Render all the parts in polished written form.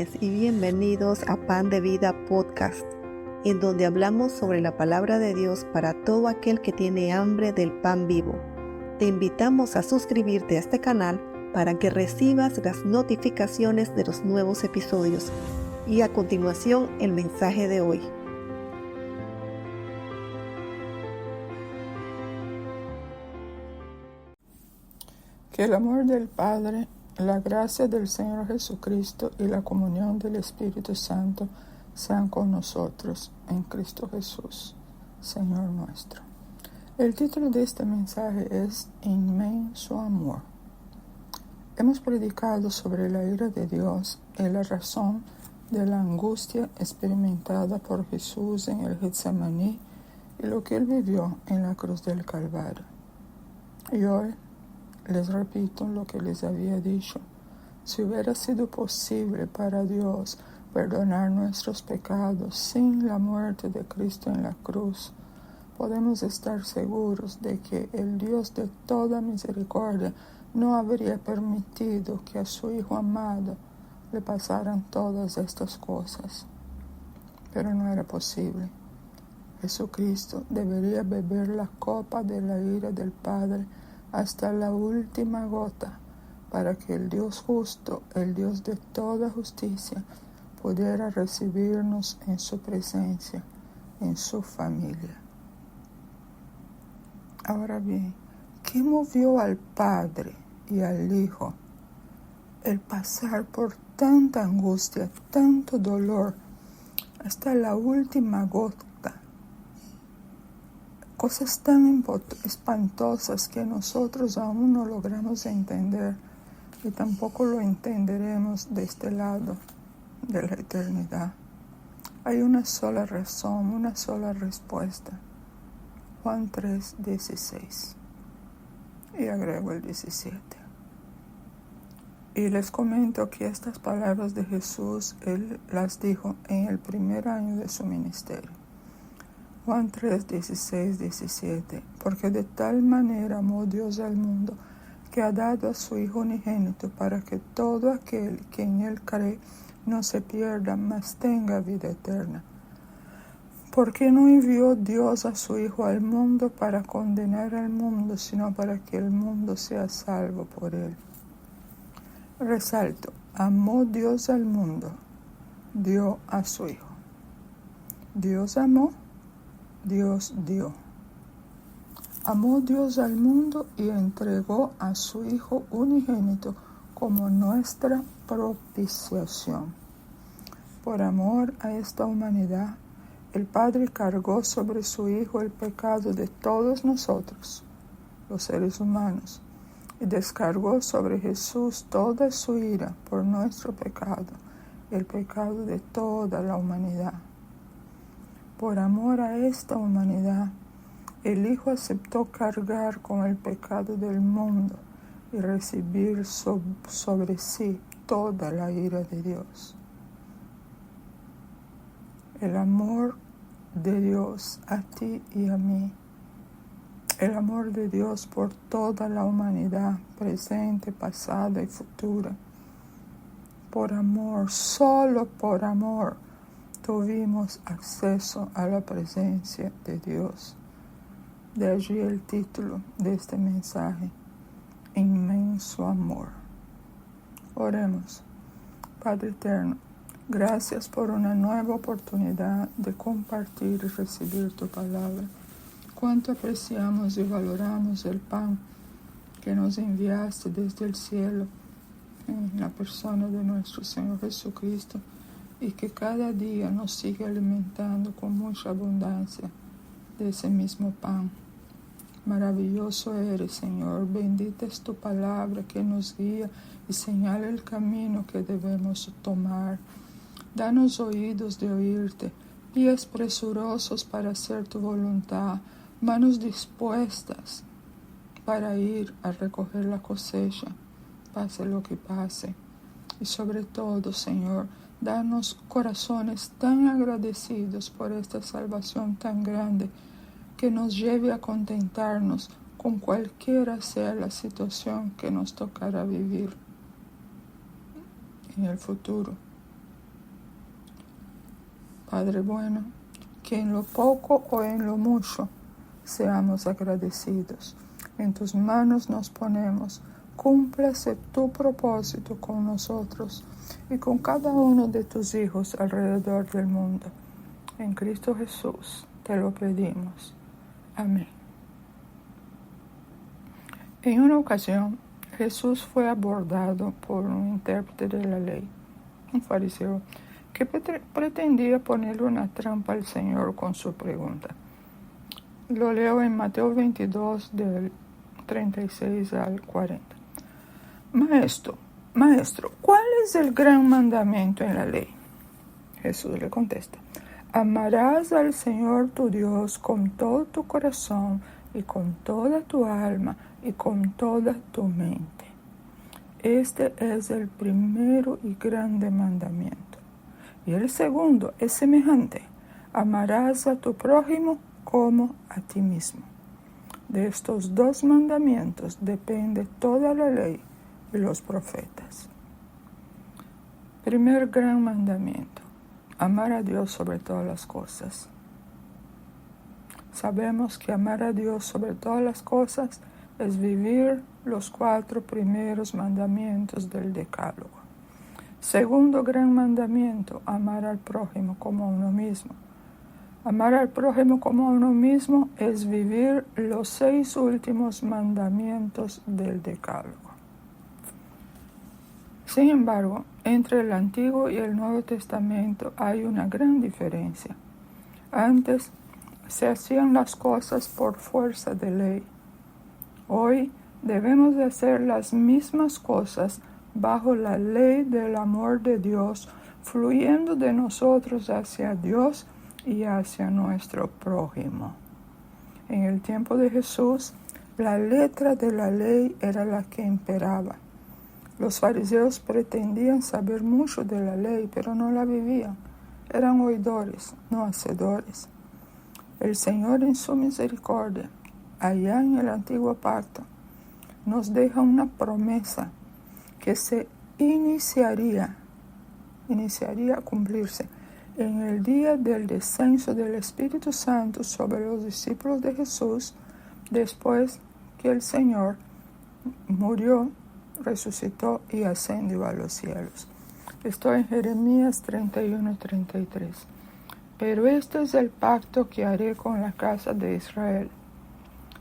bendiciones y bienvenidos a Pan de Vida Podcast, en donde hablamos sobre la palabra de Dios para todo aquel que tiene hambre del pan vivo. Te invitamos a suscribirte a este canal para que recibas las notificaciones de los nuevos episodios. Y a continuación, el mensaje de hoy. Que el amor del Padre, la gracia del Señor Jesucristo y la comunión del Espíritu Santo sean con nosotros en Cristo Jesús, Señor nuestro. El título de este mensaje es Inmenso Amor. Hemos predicado sobre la ira de Dios y la razón de la angustia experimentada por Jesús en el Getsemaní y lo que Él vivió en la cruz del Calvario. Y hoy les repito lo que les había dicho. Si hubiera sido posible para Dios perdonar nuestros pecados sin la muerte de Cristo en la cruz, podemos estar seguros de que el Dios de toda misericordia no habría permitido que a su Hijo amado le pasaran todas estas cosas. Pero no era posible. Jesucristo debería beber la copa de la ira del Padre hasta la última gota, para que el Dios justo, el Dios de toda justicia, pudiera recibirnos en su presencia, en su familia. Ahora bien, ¿qué movió al Padre y al Hijo el pasar por tanta angustia, tanto dolor, hasta la última gota? Cosas tan espantosas que nosotros aún no logramos entender y tampoco lo entenderemos de este lado de la eternidad. Hay una sola razón, una sola respuesta. Juan 3:16. Y agrego el 17. Y les comento que estas palabras de Jesús, Él las dijo en el primer año de su ministerio. Juan 3:16, 17. Porque de tal manera amó Dios al mundo, que ha dado a su Hijo unigénito, para que todo aquel que en Él cree no se pierda, mas tenga vida eterna. Porque no envió Dios a su Hijo al mundo para condenar al mundo, sino para que el mundo sea salvo por Él. Resalto, amó Dios al mundo, dio a su Hijo. Dios amó, Dios dio. Amó Dios al mundo y entregó a su Hijo unigénito como nuestra propiciación. Por amor a esta humanidad, el Padre cargó sobre su Hijo el pecado de todos nosotros, los seres humanos, y descargó sobre Jesús toda su ira por nuestro pecado, el pecado de toda la humanidad. Por amor a esta humanidad, el Hijo aceptó cargar con el pecado del mundo y recibir sobre sí toda la ira de Dios. El amor de Dios a ti y a mí, el amor de Dios por toda la humanidad, presente, pasada y futura. Por amor, solo por amor, tuvimos acceso a la presencia de Dios. De allí el título de este mensaje, Inmenso Amor. Oremos. Padre eterno, gracias por una nueva oportunidad de compartir y recibir tu palabra. Cuánto apreciamos y valoramos el pan que nos enviaste desde el cielo en la persona de nuestro Señor Jesucristo, y que cada día nos sigue alimentando con mucha abundancia de ese mismo pan. Maravilloso eres, Señor, bendita es tu palabra que nos guía y señala el camino que debemos tomar. Danos oídos de oírte, pies presurosos para hacer tu voluntad, manos dispuestas para ir a recoger la cosecha, pase lo que pase. Y sobre todo, Señor, danos corazones tan agradecidos por esta salvación tan grande, que nos lleve a contentarnos con cualquiera sea la situación que nos tocará vivir en el futuro. Padre bueno, que en lo poco o en lo mucho seamos agradecidos. En tus manos nos ponemos. Cúmplase tu propósito con nosotros y con cada uno de tus hijos alrededor del mundo. En Cristo Jesús te lo pedimos. Amén. En una ocasión, Jesús fue abordado por un intérprete de la ley, un fariseo, que pretendía ponerle una trampa al Señor con su pregunta. Lo leo en Mateo 22, del 36 al 40. Maestro, ¿cuál es el gran mandamiento en la ley? Jesús le contesta: amarás al Señor tu Dios con todo tu corazón y con toda tu alma y con toda tu mente. Este es el primero y grande mandamiento. Y el segundo es semejante: amarás a tu prójimo como a ti mismo. De estos dos mandamientos depende toda la ley y los profetas. Primer gran mandamiento: amar a Dios sobre todas las cosas. Sabemos que amar a Dios sobre todas las cosas es vivir los 4 primeros mandamientos del Decálogo. Segundo gran mandamiento: amar al prójimo como a uno mismo. Amar al prójimo como a uno mismo es vivir los 6 últimos mandamientos del Decálogo. Sin embargo, entre el Antiguo y el Nuevo Testamento hay una gran diferencia. Antes se hacían las cosas por fuerza de ley. Hoy debemos de hacer las mismas cosas bajo la ley del amor de Dios, fluyendo de nosotros hacia Dios y hacia nuestro prójimo. En el tiempo de Jesús, la letra de la ley era la que imperaba. Los fariseos pretendían saber mucho de la ley, pero no la vivían. Eran oidores, no hacedores. El Señor, en su misericordia, allá en el antiguo pacto, nos deja una promesa que se iniciaría a cumplirse en el día del descenso del Espíritu Santo sobre los discípulos de Jesús, después que el Señor murió, resucitó y ascendió a los cielos. Estoy en Jeremías 31:33. Pero este es el pacto que haré con la casa de Israel.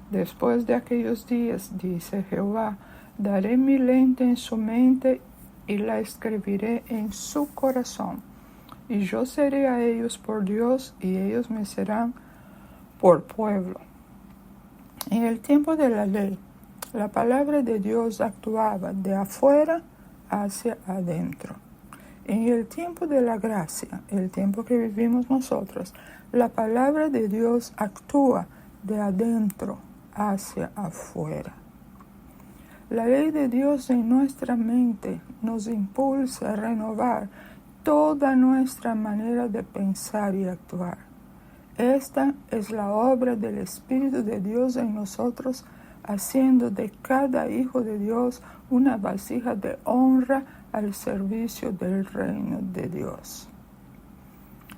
Después de aquellos días, dice Jehová, daré mi ley en su mente y la escribiré en su corazón. Y yo seré a ellos por Dios y ellos me serán por pueblo. En el tiempo de la ley, la palabra de Dios actuaba de afuera hacia adentro. En el tiempo de la gracia, el tiempo que vivimos nosotros, la palabra de Dios actúa de adentro hacia afuera. La ley de Dios en nuestra mente nos impulsa a renovar toda nuestra manera de pensar y actuar. Esta es la obra del Espíritu de Dios en nosotros, haciendo de cada hijo de Dios una vasija de honra al servicio del reino de Dios.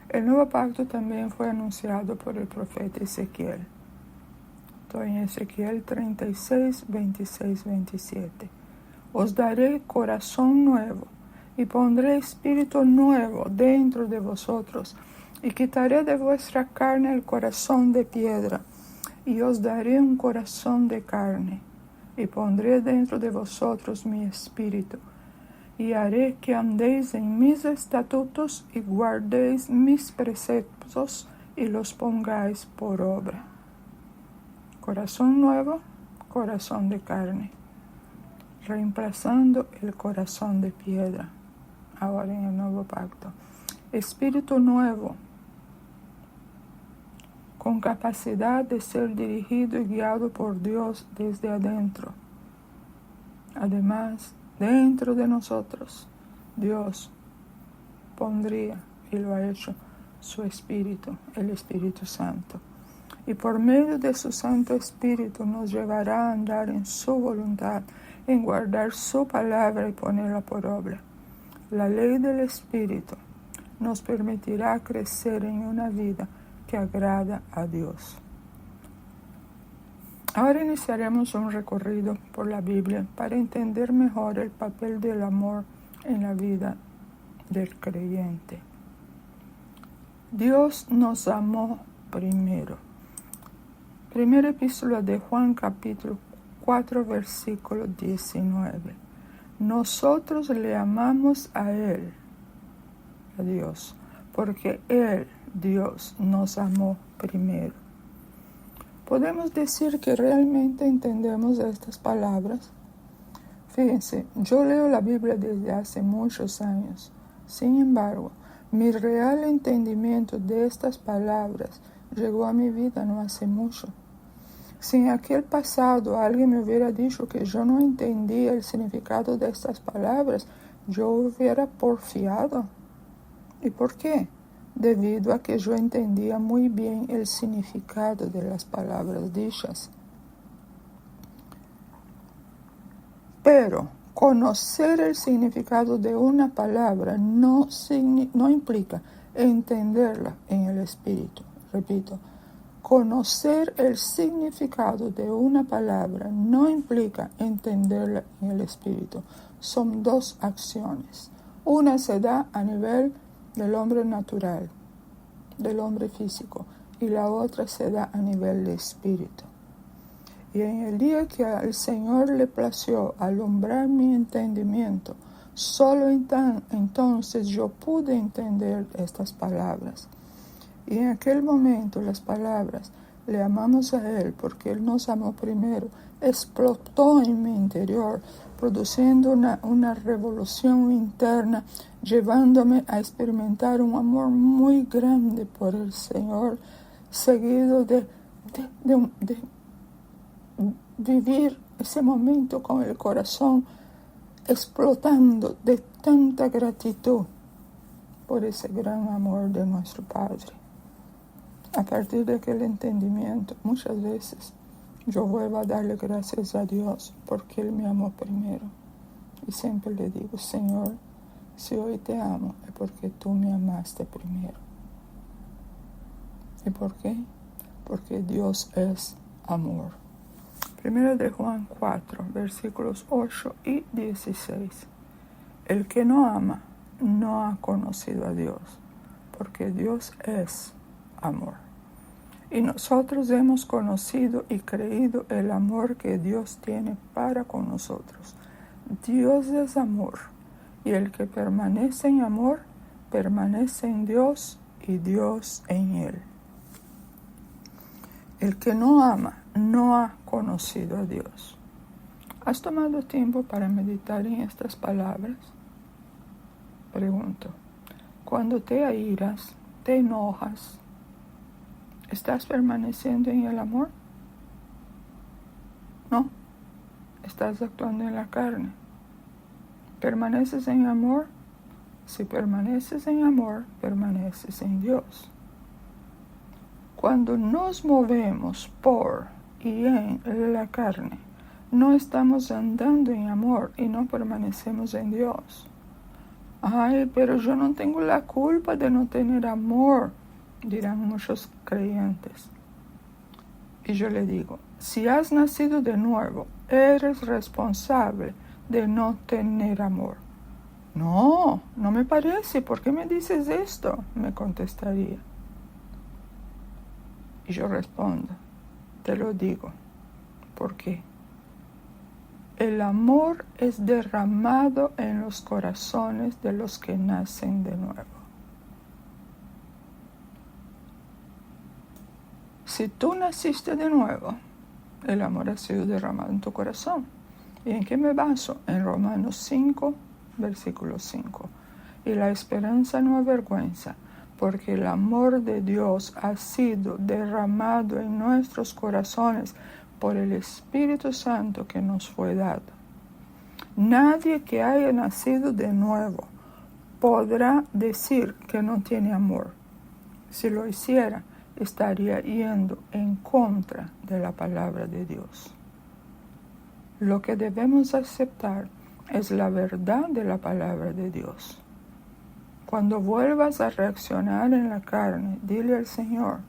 El nuevo pacto también fue anunciado por el profeta Ezequiel. Estoy en Ezequiel 36, 26, 27. Os daré corazón nuevo y pondré espíritu nuevo dentro de vosotros y quitaré de vuestra carne el corazón de piedra y os daré un corazón de carne y pondré dentro de vosotros mi espíritu y haré que andéis en mis estatutos y guardéis mis preceptos y los pongáis por obra. Corazón nuevo, corazón de carne, reemplazando el corazón de piedra, ahora en el nuevo pacto. Espíritu nuevo, con capacidad de ser dirigido y guiado por Dios desde adentro. Además, dentro de nosotros, Dios pondría, y lo ha hecho, su Espíritu, el Espíritu Santo. Y por medio de su Santo Espíritu nos llevará a andar en su voluntad, en guardar su palabra y ponerla por obra. La ley del Espíritu nos permitirá crecer en una vida que agrada a Dios. Ahora iniciaremos un recorrido por la Biblia para entender mejor el papel del amor en la vida del creyente. Dios nos amó primero. Primera epístola de Juan, capítulo 4, versículo 19. Nosotros le amamos a Él, a Dios, porque Él, Dios, nos amó primero. ¿Podemos decir que realmente entendemos estas palabras? Fíjense, yo leo la Biblia desde hace muchos años. Sin embargo, mi real entendimiento de estas palabras llegó a mi vida no hace mucho. Si en aquel pasado alguien me hubiera dicho que yo no entendía el significado de estas palabras, yo hubiera porfiado. ¿Y por qué? Debido a que yo entendía muy bien el significado de las palabras dichas. Pero conocer el significado de una palabra no implica entenderla en el espíritu. Repito, conocer el significado de una palabra no implica entenderla en el espíritu. Son dos acciones. Una se da a nivel del hombre natural, del hombre físico, y la otra se da a nivel de espíritu. Y en el día que al Señor le plació alumbrar mi entendimiento, solo entonces yo pude entender estas palabras. Y en aquel momento las palabras, le amamos a Él porque Él nos amó primero, explotó en mi interior, produciendo una revolución interna, llevándome a experimentar un amor muy grande por el Señor, seguido de vivir ese momento con el corazón explotando de tanta gratitud por ese gran amor de nuestro Padre. A partir de aquel entendimiento, muchas veces yo vuelvo a darle gracias a Dios porque Él me amó primero. Y siempre le digo, Señor, si hoy te amo es porque tú me amaste primero. ¿Y por qué? Porque Dios es amor. Primero de Juan 4, versículos 8 y 16. El que no ama no ha conocido a Dios, porque Dios es amor. Y nosotros hemos conocido y creído el amor que Dios tiene para con nosotros. Dios es amor, y el que permanece en amor, permanece en Dios y Dios en él. El que no ama no ha conocido a Dios. ¿Has tomado tiempo para meditar en estas palabras? Pregunto, cuando te airas, te enojas, ¿estás permaneciendo en el amor? No, estás actuando en la carne. ¿Permaneces en amor? Si permaneces en amor, permaneces en Dios. Cuando nos movemos por y en la carne, no estamos andando en amor y no permanecemos en Dios. Ay, pero yo no tengo la culpa de no tener amor, dirán muchos creyentes. Y yo le digo, si has nacido de nuevo, eres responsable de no tener amor. No, no me parece. ¿Por qué me dices esto? Me contestaría. Y yo respondo, te lo digo. ¿Por qué? El amor es derramado en los corazones de los que nacen de nuevo. Si tú naciste de nuevo, el amor ha sido derramado en tu corazón. ¿Y en qué me baso? En Romanos 5, versículo 5. Y la esperanza no avergüenza, porque el amor de Dios ha sido derramado en nuestros corazones por el Espíritu Santo que nos fue dado. Nadie que haya nacido de nuevo podrá decir que no tiene amor. Si lo hiciera, estaría yendo en contra de la palabra de Dios. Lo que debemos aceptar es la verdad de la palabra de Dios. Cuando vuelvas a reaccionar en la carne, dile al Señor: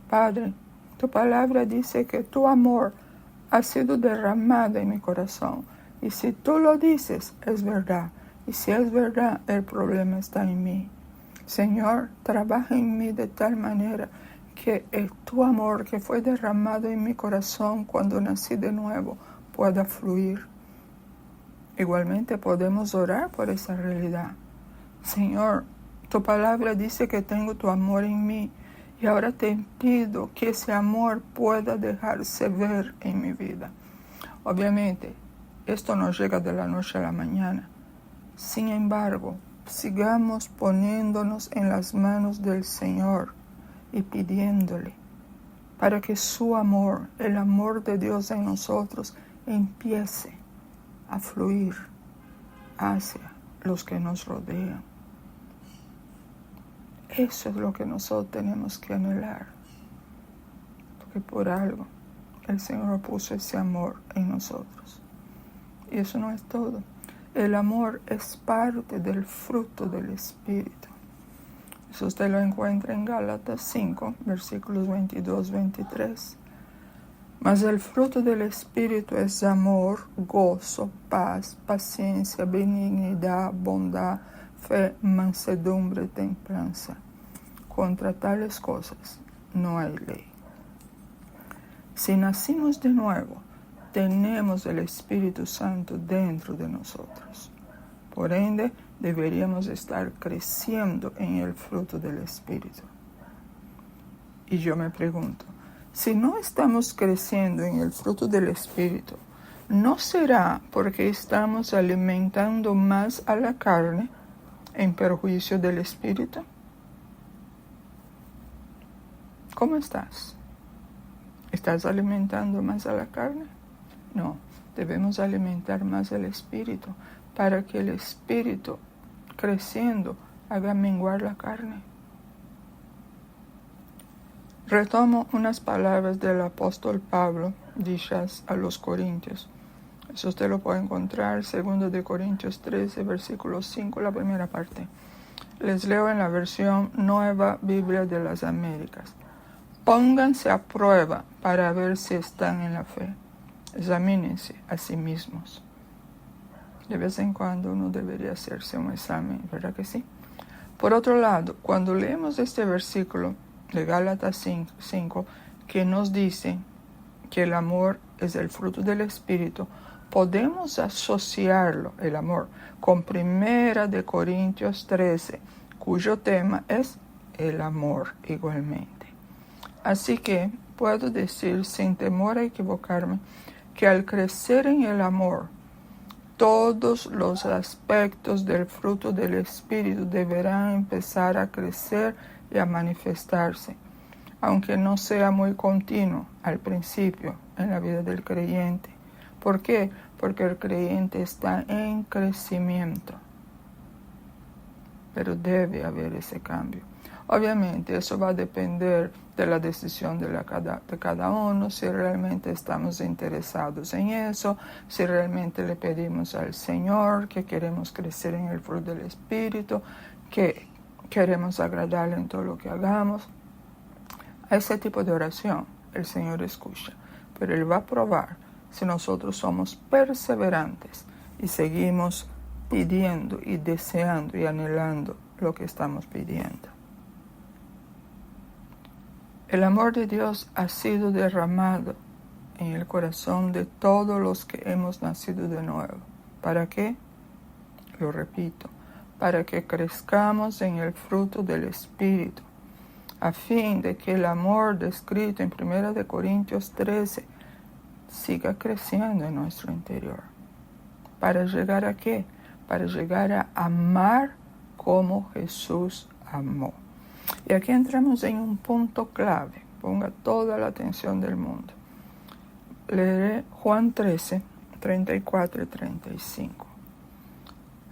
Padre, tu palabra dice que tu amor ha sido derramado en mi corazón. Y si tú lo dices, es verdad. Y si es verdad, el problema está en mí. Señor, trabaja en mí de tal manera que tu amor que fue derramado en mi corazón cuando nací de nuevo pueda fluir. Igualmente podemos orar por esa realidad. Señor, tu palabra dice que tengo tu amor en mí y ahora te pido que ese amor pueda dejarse ver en mi vida. Obviamente, esto no llega de la noche a la mañana. Sin embargo, sigamos poniéndonos en las manos del Señor y pidiéndole para que su amor, el amor de Dios en nosotros, empiece a fluir hacia los que nos rodean. Eso es lo que nosotros tenemos que anhelar, porque por algo el Señor puso ese amor en nosotros. Y eso no es todo. El amor es parte del fruto del Espíritu. Eso usted lo encuentra en Gálatas 5, versículos 22-23. Mas el fruto del Espíritu es amor, gozo, paz, paciencia, benignidad, bondad, fe, mansedumbre, templanza. Contra tales cosas no hay ley. Si nacimos de nuevo, tenemos el Espíritu Santo dentro de nosotros. Por ende, deberíamos estar creciendo en el fruto del Espíritu. Y yo me pregunto, si no estamos creciendo en el fruto del Espíritu, ¿no será porque estamos alimentando más a la carne en perjuicio del Espíritu? ¿Cómo estás? ¿Estás alimentando más a la carne? No, debemos alimentar más el Espíritu para que el Espíritu, creciendo, haga menguar la carne. Retomo unas palabras del apóstol Pablo dichas a los Corintios. Eso usted lo puede encontrar, 2 Corintios 13, versículo 5, la primera parte. Les leo en la versión Nueva Biblia de las Américas. Pónganse a prueba para ver si están en la fe. Examínense a sí mismos. De vez en cuando uno debería hacerse un examen, ¿verdad que sí? Por otro lado, cuando leemos este versículo de Gálatas 5, que nos dice que el amor es el fruto del Espíritu, podemos asociarlo, el amor, con 1 Corintios 13, cuyo tema es el amor igualmente. Así que puedo decir sin temor a equivocarme que al crecer en el amor, todos los aspectos del fruto del Espíritu deberán empezar a crecer y a manifestarse, aunque no sea muy continuo al principio en la vida del creyente. ¿Por qué? Porque el creyente está en crecimiento, pero debe haber ese cambio. Obviamente eso va a depender de la decisión de cada uno, si realmente estamos interesados en eso, si realmente le pedimos al Señor que queremos crecer en el fruto del Espíritu, que queremos agradarle en todo lo que hagamos. A ese tipo de oración el Señor escucha, pero Él va a probar si nosotros somos perseverantes y seguimos pidiendo y deseando y anhelando lo que estamos pidiendo. El amor de Dios ha sido derramado en el corazón de todos los que hemos nacido de nuevo. ¿Para qué? Lo repito, para que crezcamos en el fruto del Espíritu, a fin de que el amor descrito en 1 Corintios 13 siga creciendo en nuestro interior. ¿Para llegar a qué? Para llegar a amar como Jesús amó. Y aquí entramos en un punto clave. Ponga toda la atención del mundo. Leeré Juan 13, 34 y 35.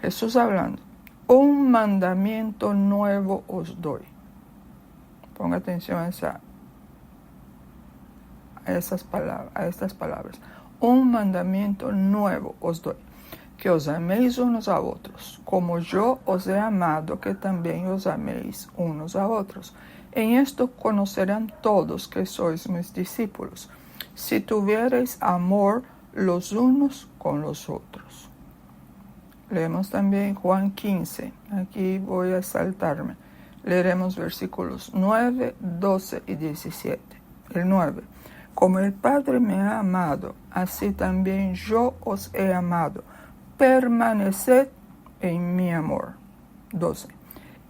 Jesús hablando. Un mandamiento nuevo os doy. Ponga atención a estas palabras. Un mandamiento nuevo os doy. que os améis unos a otros, como yo os he amado, que también os améis unos a otros. En esto conocerán todos que sois mis discípulos, si tuviereis amor los unos con los otros. Leemos también Juan 15, aquí voy a saltarme. Leeremos versículos 9, 12 y 17. El 9. Como el Padre me ha amado, así también yo os he amado. Permaneced en mi amor. 12.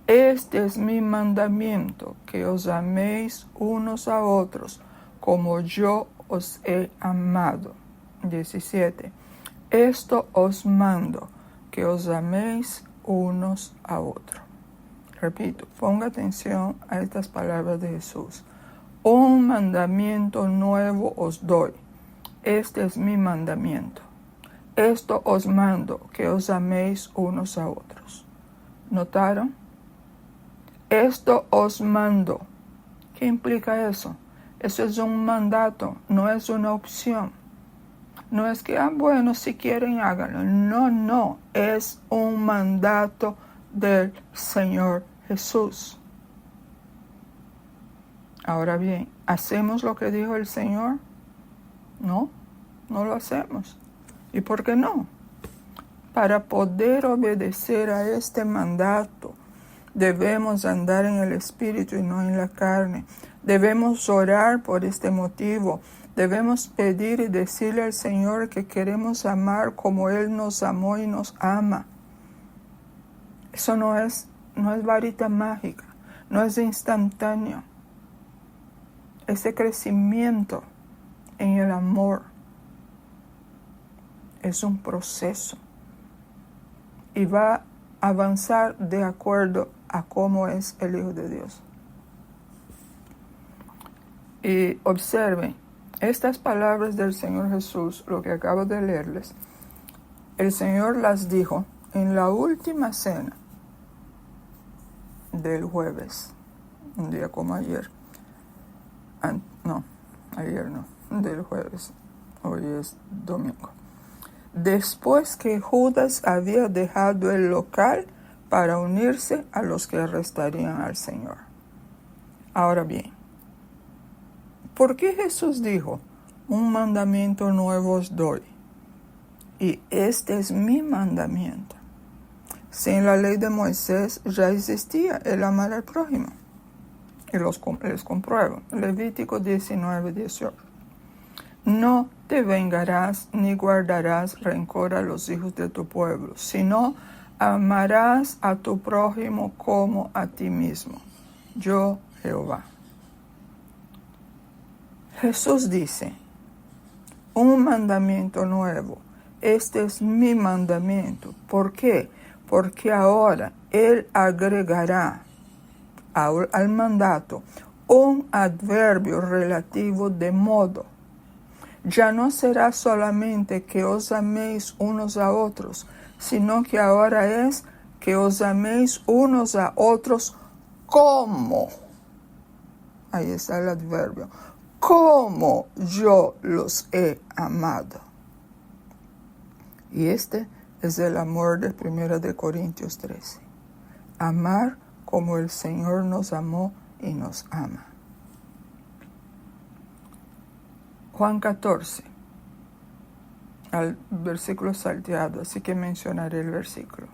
Este es mi mandamiento, que os améis unos a otros, como yo os he amado. 17. Esto os mando, que os améis unos a otros. Repito, ponga atención a estas palabras de Jesús. Un mandamiento nuevo os doy. Este es mi mandamiento. Esto os mando, que os améis unos a otros. ¿Notaron? Esto os mando. ¿Qué implica eso? Eso es un mandato, no es una opción. No es que, bueno, si quieren háganlo. No, es un mandato del Señor Jesús. Ahora bien, ¿hacemos lo que dijo el Señor? No lo hacemos. ¿Y por qué no? Para poder obedecer a este mandato, debemos andar en el Espíritu y no en la carne. Debemos orar por este motivo. Debemos pedir y decirle al Señor que queremos amar como Él nos amó y nos ama. Eso no es varita mágica, no es instantáneo. Ese crecimiento en el amor es un proceso y va a avanzar de acuerdo a cómo es el Hijo de Dios. Y observen, estas palabras del Señor Jesús, lo que acabo de leerles, el Señor las dijo en la última cena del jueves, un día como ayer. Del jueves, hoy es domingo. Después que Judas había dejado el local para unirse a los que arrestarían al Señor. Ahora bien, ¿por qué Jesús dijo, un mandamiento nuevo os doy? Y este es mi mandamiento. Si en la ley de Moisés ya existía el amar al prójimo. Y les compruebo. Levítico 19, 18. No te vengarás ni guardarás rencor a los hijos de tu pueblo, sino amarás a tu prójimo como a ti mismo. Yo, Jehová. Jesús dice, un mandamiento nuevo. Este es mi mandamiento. ¿Por qué? Porque ahora Él agregará al mandato un adverbio relativo de modo. Ya no será solamente que os améis unos a otros, sino que ahora es que os améis unos a otros como. Ahí está el adverbio. Como yo los he amado. Y este es el amor de 1 Corintios 13. Amar como el Señor nos amó y nos ama. Juan 14, al versículo salteado, así que mencionaré el versículo.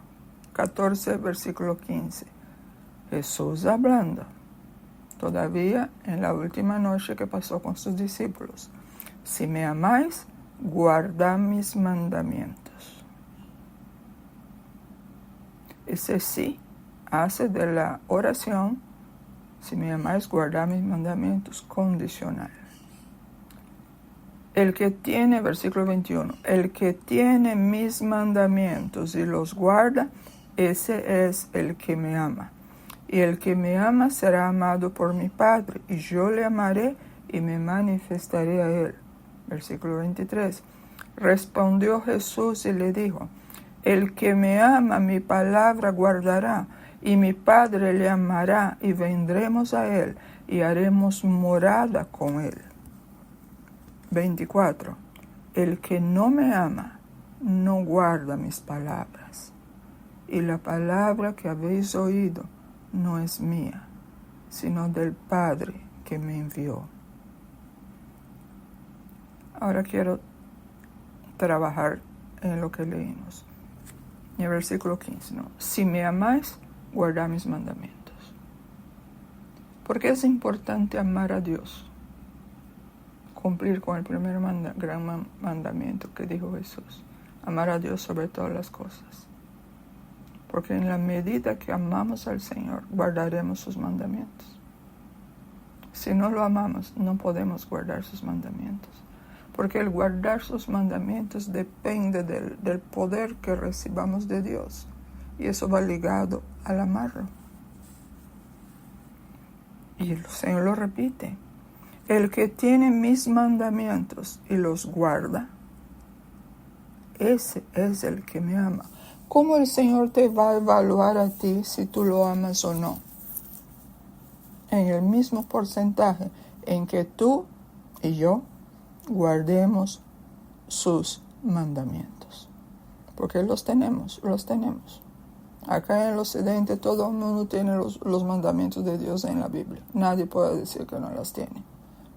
14, versículo 15. Jesús hablando, todavía en la última noche que pasó con sus discípulos. Si me amáis, guardad mis mandamientos. Ese sí hace de la oración, si me amáis, guardad mis mandamientos, condicional. El que tiene, versículo 21, el que tiene mis mandamientos y los guarda, ese es el que me ama. Y el que me ama será amado por mi Padre, y yo le amaré y me manifestaré a él. Versículo 23. Respondió Jesús y le dijo, el que me ama mi palabra guardará, y mi Padre le amará, y vendremos a él, y haremos morada con él. 24. El que no me ama, no guarda mis palabras. Y la palabra que habéis oído no es mía, sino del Padre que me envió. Ahora quiero trabajar en lo que leímos. En el versículo 15, ¿no? Si me amáis, guardad mis mandamientos. ¿Por qué es importante amar a Dios? Cumplir con el primer gran mandamiento que dijo Jesús. Amar a Dios sobre todas las cosas. Porque en la medida que amamos al Señor, guardaremos sus mandamientos. Si no lo amamos, no podemos guardar sus mandamientos. Porque el guardar sus mandamientos depende del poder que recibamos de Dios. Y eso va ligado al amarlo. Y el Señor lo repite. El que tiene mis mandamientos y los guarda, ese es el que me ama. ¿Cómo el Señor te va a evaluar a ti si tú lo amas o no? En el mismo porcentaje en que tú y yo guardemos sus mandamientos. Porque los tenemos. Acá en el occidente todo el mundo tiene los mandamientos de Dios en la Biblia. Nadie puede decir que no las tiene.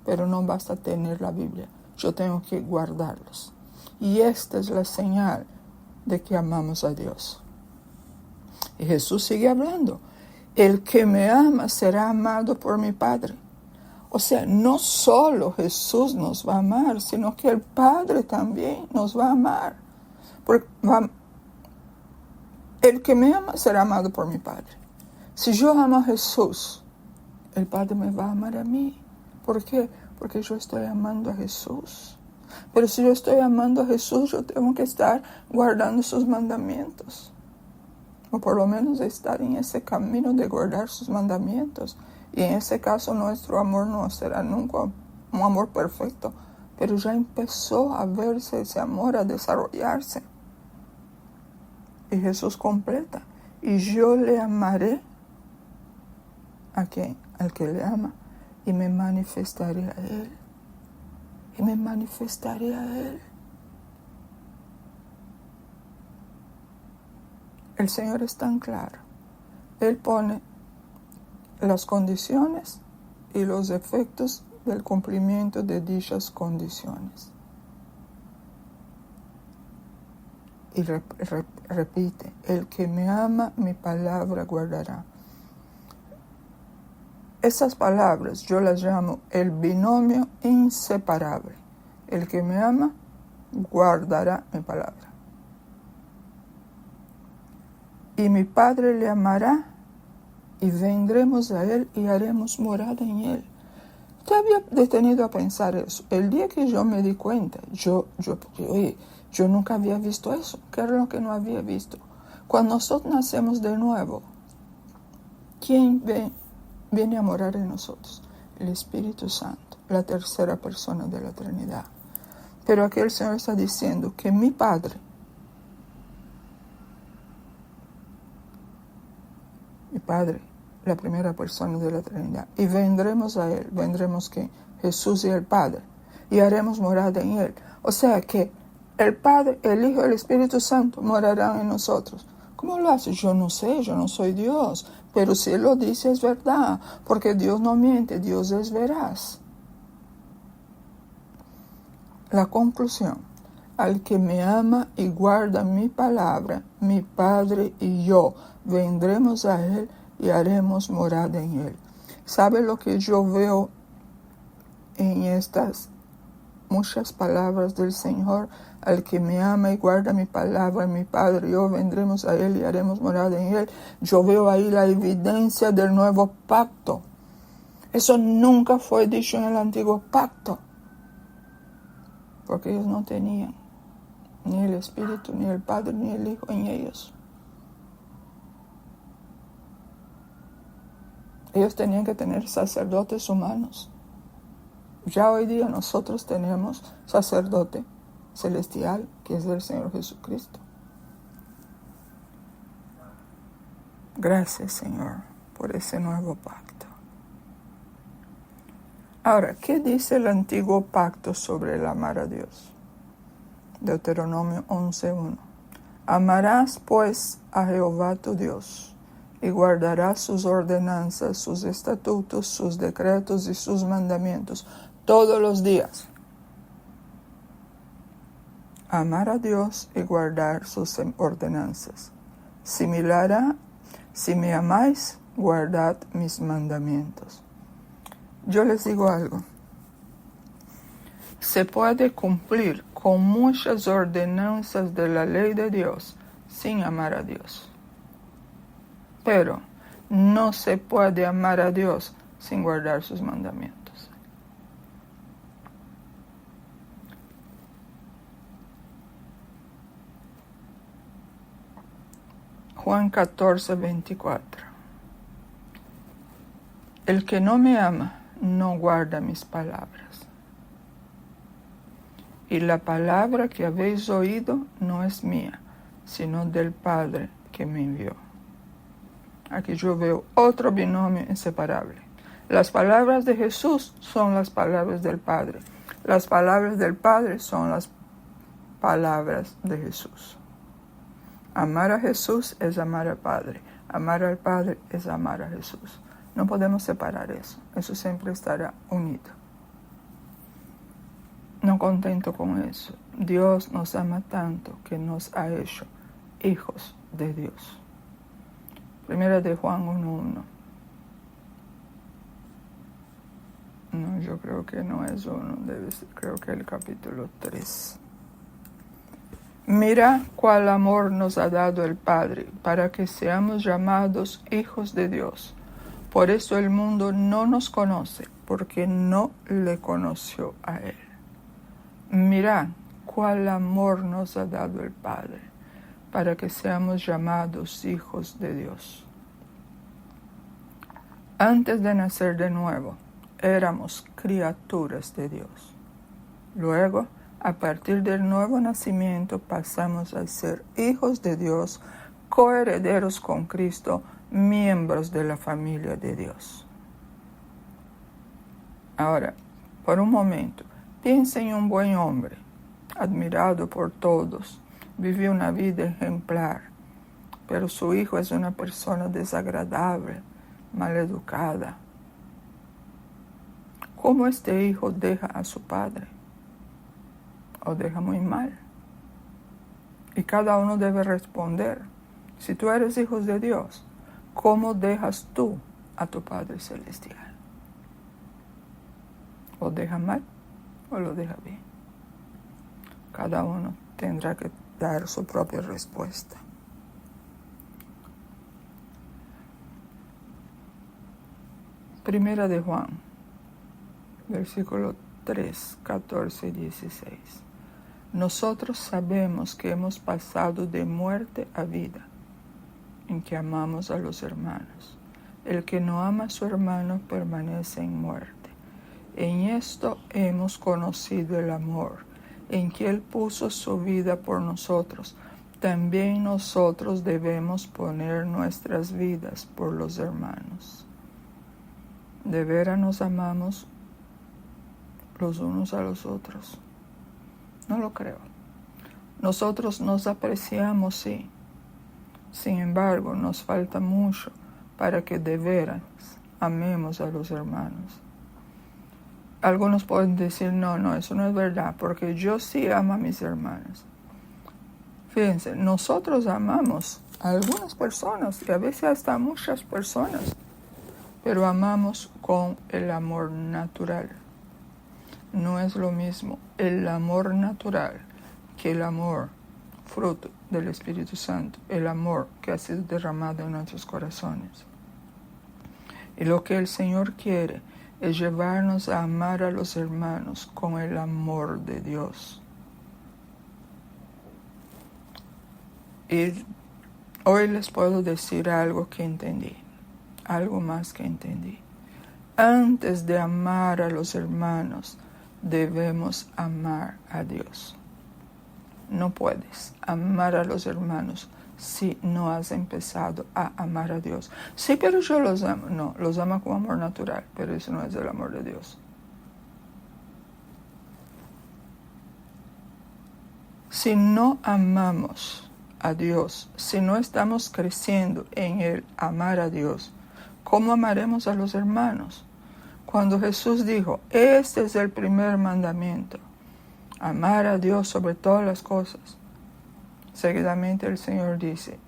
Pero no basta tener la Biblia. Yo tengo que guardarlos. Y esta es la señal de que amamos a Dios. Y Jesús sigue hablando. El que me ama será amado por mi Padre. O sea, no solo Jesús nos va a amar, sino que el Padre también nos va a amar. Porque el que me ama será amado por mi Padre. Si yo amo a Jesús, el Padre me va a amar a mí. ¿Por qué? Porque yo estoy amando a Jesús. Pero si yo estoy amando a Jesús, yo tengo que estar guardando sus mandamientos. O por lo menos estar en ese camino de guardar sus mandamientos. Y en ese caso nuestro amor no será nunca un amor perfecto. Pero ya empezó a verse ese amor, a desarrollarse. Y Jesús completa. Y yo le amaré. ¿A quién? Al que le ama. Y me manifestaré a él. Y me manifestaré a él. El Señor es tan claro. Él pone las condiciones y los efectos del cumplimiento de dichas condiciones. Y repite, el que me ama, mi palabra guardará. Esas palabras yo las llamo el binomio inseparable. El que me ama, guardará mi palabra. Y mi Padre le amará, y vendremos a él y haremos morada en él. Te había detenido a pensar eso. El día que yo me di cuenta, yo nunca había visto eso. ¿Qué era lo que no había visto? Cuando nosotros nacemos de nuevo, ¿quién viene a morar en nosotros? El Espíritu Santo, la tercera persona de la Trinidad. Pero aquí el Señor está diciendo que mi Padre, la primera persona de la Trinidad, y vendremos a él, vendremos que Jesús y el Padre, y haremos morada en él. O sea que el Padre, el Hijo y el Espíritu Santo morarán en nosotros. ¿Cómo lo hace? Yo no sé, yo no soy Dios, pero si Él lo dice es verdad, porque Dios no miente, Dios es veraz. La conclusión: al que me ama y guarda mi palabra, mi Padre y yo vendremos a él y haremos morada en él. ¿Sabe lo que yo veo en estas muchas palabras del Señor? Al que me ama y guarda mi palabra, mi Padre y yo vendremos a él y haremos morada en él. Yo veo ahí la evidencia del nuevo pacto. Eso nunca fue dicho en el antiguo pacto, porque ellos no tenían ni el Espíritu, ni el Padre, ni el Hijo en ellos. Ellos tenían que tener sacerdotes humanos. Ya hoy día nosotros tenemos sacerdote celestial, que es el Señor Jesucristo. Gracias, Señor, por ese nuevo pacto. Ahora, ¿qué dice el antiguo pacto sobre el amar a Dios? Deuteronomio 11:1. Amarás pues a Jehová tu Dios, y guardarás sus ordenanzas, sus estatutos, sus decretos y sus mandamientos todos los días. Amar a Dios y guardar sus ordenanzas. Similar a, si me amáis, guardad mis mandamientos. Yo les digo algo. Se puede cumplir con muchas ordenanzas de la ley de Dios sin amar a Dios. Pero no se puede amar a Dios sin guardar sus mandamientos. Juan 14:24. El que no me ama no guarda mis palabras. Y la palabra que habéis oído no es mía, sino del Padre que me envió. Aquí yo veo otro binomio inseparable. Las palabras de Jesús son las palabras del Padre. Las palabras del Padre son las palabras de Jesús. Amar a Jesús es amar al Padre. Amar al Padre es amar a Jesús. No podemos separar eso. Eso siempre estará unido. No contento con eso, Dios nos ama tanto que nos ha hecho hijos de Dios. Primera de Juan 1:1. No, yo creo que no es 1, debe ser, creo que el capítulo 3. Mira cuál amor nos ha dado el Padre para que seamos llamados hijos de Dios. Por eso el mundo no nos conoce, porque no le conoció a Él. Mirad cuál amor nos ha dado el Padre para que seamos llamados hijos de Dios. Antes de nacer de nuevo, éramos criaturas de Dios. Luego, a partir del nuevo nacimiento, pasamos a ser hijos de Dios, coherederos con Cristo, miembros de la familia de Dios. Ahora, por un momento, piensa en un buen hombre, admirado por todos, vive una vida ejemplar, pero su hijo es una persona desagradable, maleducada. ¿Cómo este hijo deja a su padre? O deja muy mal. Y cada uno debe responder. Si tú eres hijo de Dios, ¿cómo dejas tú a tu Padre Celestial? ¿O deja mal o lo deja bien? Cada uno tendrá que dar su propia respuesta. Primera de Juan, versículo 3, 14 y 16. Nosotros sabemos que hemos pasado de muerte a vida, en que amamos a los hermanos. El que no ama a su hermano permanece en muerte. En esto hemos conocido el amor, en que Él puso su vida por nosotros. También nosotros debemos poner nuestras vidas por los hermanos. ¿De veras nos amamos los unos a los otros? No lo creo. Nosotros nos apreciamos, sí. Sin embargo, nos falta mucho para que de veras amemos a los hermanos. Algunos pueden decir, no, eso no es verdad, porque yo sí amo a mis hermanos. Fíjense, nosotros amamos a algunas personas y a veces hasta a muchas personas, pero amamos con el amor natural. No es lo mismo el amor natural que el amor fruto del Espíritu Santo, el amor que ha sido derramado en nuestros corazones. Y lo que el Señor quiere es llevarnos a amar a los hermanos con el amor de Dios. Y hoy les puedo decir algo que entendí, algo más que entendí. Antes de amar a los hermanos, debemos amar a Dios. No puedes amar a los hermanos si no has empezado a amar a Dios. Sí, pero yo los amo. No, los amo con amor natural, pero eso no es el amor de Dios. Si no amamos a Dios, si no estamos creciendo en el amar a Dios, ¿cómo amaremos a los hermanos? Cuando Jesús dijo, este es el primer mandamiento, amar a Dios sobre todas las cosas, seguidamente el Señor dice,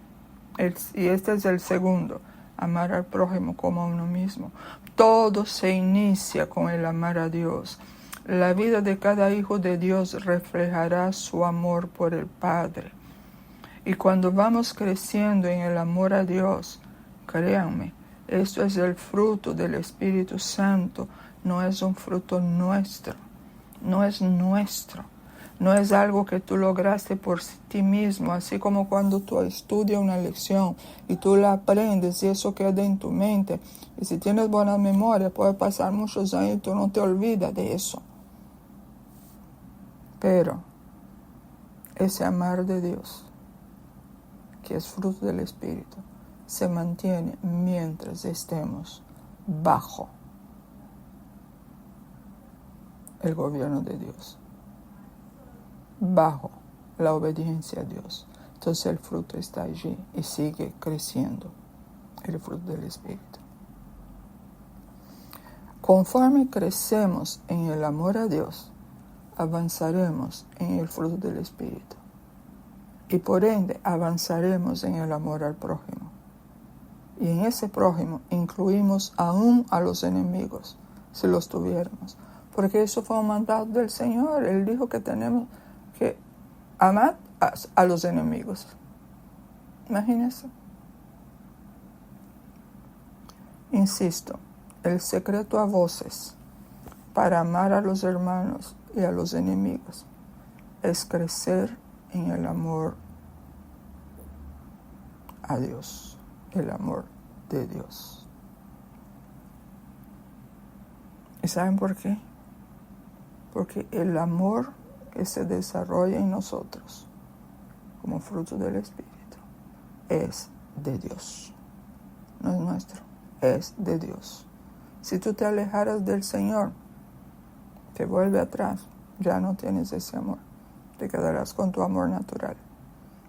y este es el segundo, amar al prójimo como a uno mismo. Todo se inicia con el amar a Dios. La vida de cada hijo de Dios reflejará su amor por el Padre. Y cuando vamos creciendo en el amor a Dios, créanme, esto es el fruto del Espíritu Santo, no es un fruto nuestro, no es nuestro. No es algo que tú lograste por ti mismo, así como cuando tú estudias una lección y tú la aprendes y eso queda en tu mente. Y si tienes buena memoria, puede pasar muchos años y tú no te olvidas de eso. Pero ese amar de Dios, que es fruto del Espíritu, se mantiene mientras estemos bajo el gobierno de Dios, bajo la obediencia a Dios. Entonces el fruto está allí y sigue creciendo, el fruto del Espíritu. Conforme crecemos en el amor a Dios, avanzaremos en el fruto del Espíritu. Y por ende avanzaremos en el amor al prójimo. Y en ese prójimo incluimos aún a los enemigos, si los tuviéramos. Porque eso fue un mandato del Señor. Él dijo que tenemos que amar a los enemigos. Imagínense. Insisto, el secreto a voces para amar a los hermanos y a los enemigos es crecer en el amor a Dios, el amor de Dios. ¿Y saben por qué? Porque el amor que se desarrolla en nosotros como fruto del Espíritu es de Dios, no es nuestro, es de Dios. Si tú te alejaras del Señor, te vuelve atrás, ya no tienes ese amor, te quedarás con tu amor natural,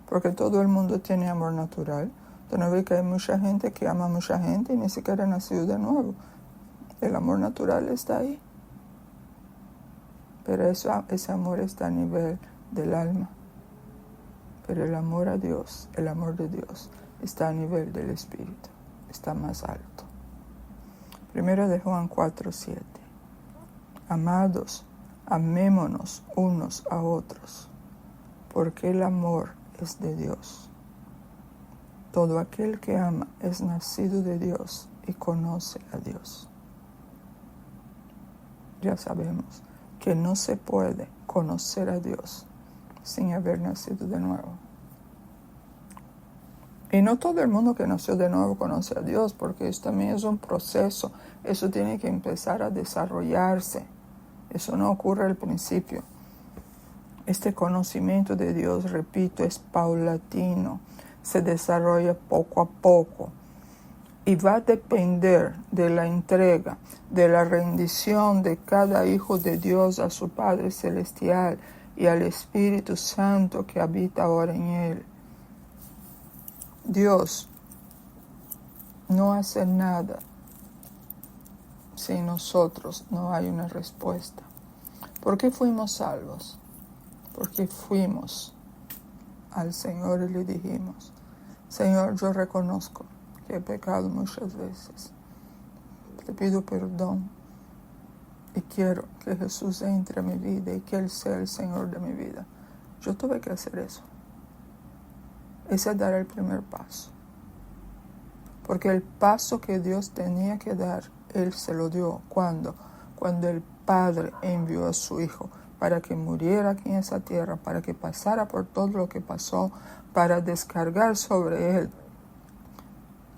porque todo el mundo tiene amor natural. Tú no ves que hay mucha gente que ama a mucha gente y ni siquiera ha nacido de nuevo. El amor natural está ahí. Pero ese amor está a nivel del alma. Pero el amor a Dios, el amor de Dios, está a nivel del Espíritu. Está más alto. 1 de Juan 4:7. Amados, amémonos unos a otros, porque el amor es de Dios. Todo aquel que ama es nacido de Dios y conoce a Dios. Ya sabemos que no se puede conocer a Dios sin haber nacido de nuevo. Y no todo el mundo que nació de nuevo conoce a Dios, porque eso también es un proceso. Eso tiene que empezar a desarrollarse. Eso no ocurre al principio. Este conocimiento de Dios, repito, es paulatino. Se desarrolla poco a poco. Y va a depender de la entrega, de la rendición de cada hijo de Dios a su Padre Celestial y al Espíritu Santo que habita ahora en él. Dios no hace nada si nosotros no hay una respuesta. ¿Por qué fuimos salvos? Porque fuimos al Señor y le dijimos, Señor, yo reconozco que he pecado muchas veces. Te pido perdón y quiero que Jesús entre a mi vida y que Él sea el Señor de mi vida. Yo tuve que hacer eso. Ese es dar el primer paso. Porque el paso que Dios tenía que dar, Él se lo dio. ¿Cuándo? Cuando el Padre envió a su Hijo para que muriera aquí en esa tierra, para que pasara por todo lo que pasó, para descargar sobre Él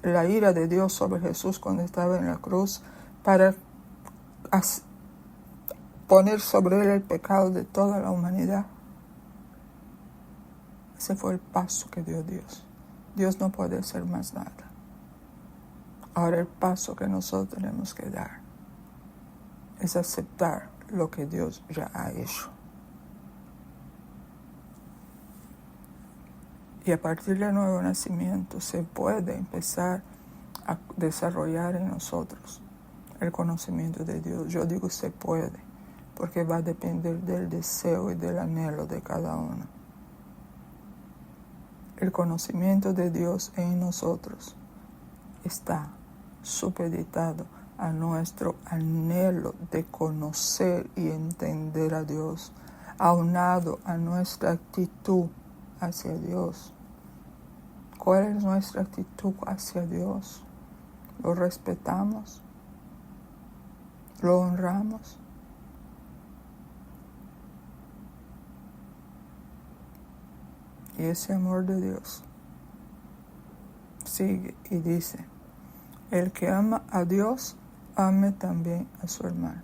la ira de Dios sobre Jesús cuando estaba en la cruz, para poner sobre Él el pecado de toda la humanidad. Ese fue el paso que dio Dios. Dios no puede hacer más nada. Ahora el paso que nosotros tenemos que dar es aceptar lo que Dios ya ha hecho. Y a partir del nuevo nacimiento se puede empezar a desarrollar en nosotros el conocimiento de Dios. Yo digo se puede, porque va a depender del deseo y del anhelo de cada uno. El conocimiento de Dios en nosotros está supeditado a nuestro anhelo de conocer y entender a Dios, aunado a nuestra actitud hacia Dios. ¿Cuál es nuestra actitud hacia Dios? ¿Lo respetamos? ¿Lo honramos? Y ese amor de Dios sigue y dice: el que ama a Dios, ame también a su hermano.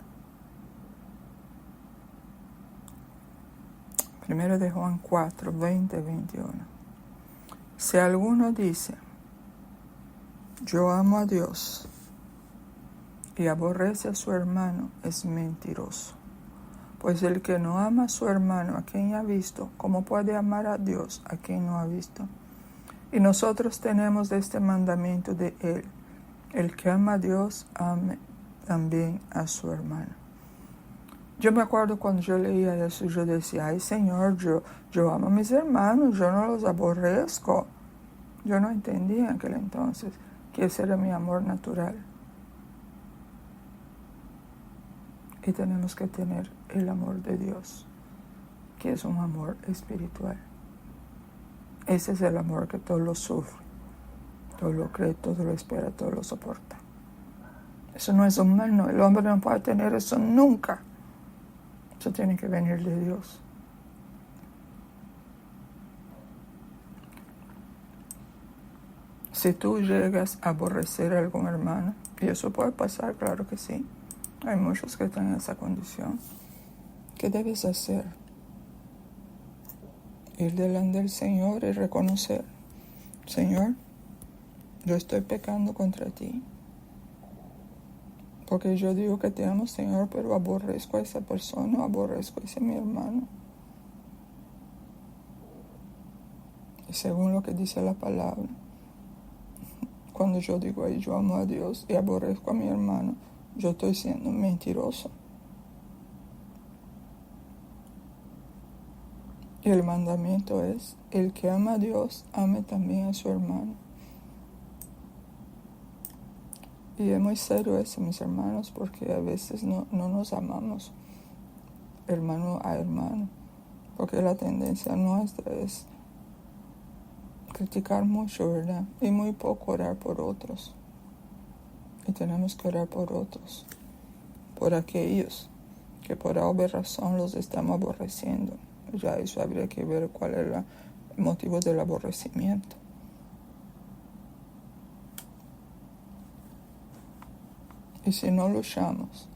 1 de Juan 4, 20, 21. Si alguno dice, yo amo a Dios, y aborrece a su hermano, es mentiroso. Pues el que no ama a su hermano, a quien ha visto, ¿cómo puede amar a Dios, a quien no ha visto? Y nosotros tenemos este mandamiento de Él: el que ama a Dios, ame también a su hermano. Yo me acuerdo cuando yo leía eso, yo decía: ay Señor, yo amo a mis hermanos, yo no los aborrezco. Yo no entendía en aquel entonces que ese era mi amor natural. Y tenemos que tener el amor de Dios, que es un amor espiritual. Ese es el amor que todo lo sufre, todo lo cree, todo lo espera, todo lo soporta. Eso no es humano, el hombre no puede tener eso nunca. Eso tiene que venir de Dios. Si tú llegas a aborrecer a algún hermano, y eso puede pasar, claro que sí, hay muchos que están en esa condición, ¿qué debes hacer? Ir delante del Señor y reconocer: Señor, yo estoy pecando contra ti, porque yo digo que te amo, Señor, pero aborrezco a esa persona, aborrezco a ese mi hermano. Y según lo que dice la palabra, cuando yo digo ahí, yo amo a Dios y aborrezco a mi hermano, yo estoy siendo mentiroso. Y el mandamiento es: el que ama a Dios, ame también a su hermano. Y es muy serio eso, mis hermanos, porque a veces no nos amamos hermano a hermano, porque la tendencia nuestra es criticar mucho, ¿verdad? Y muy poco orar por otros. Y tenemos que orar por otros, por aquellos que por alguna razón los estamos aborreciendo. Ya eso habría que ver cuál es el motivo del aborrecimiento. Y si no luchamos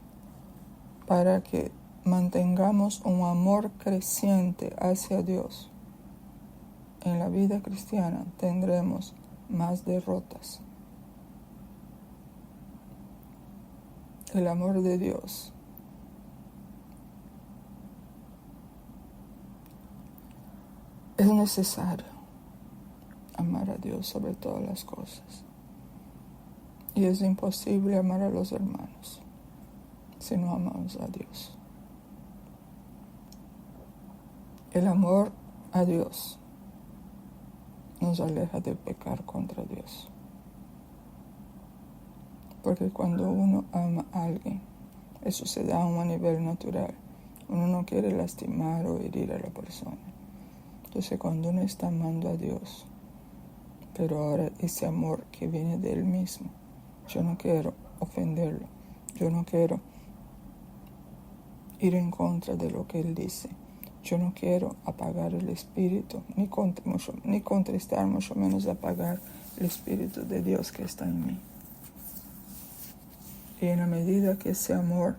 para que mantengamos un amor creciente hacia Dios, en la vida cristiana tendremos más derrotas. El amor de Dios es necesario amar a Dios sobre todas las cosas. Y es imposible amar a los hermanos si no amamos a Dios. El amor a Dios nos aleja de pecar contra Dios. Porque cuando uno ama a alguien, eso se da a un nivel natural. Uno no quiere lastimar o herir a la persona. Entonces cuando uno está amando a Dios, pero ahora ese amor que viene de Él mismo, yo no quiero ofenderlo, yo no quiero ir en contra de lo que Él dice, yo no quiero apagar el espíritu, ni contristar, mucho menos apagar el espíritu de Dios que está en mí. Y en la medida que ese amor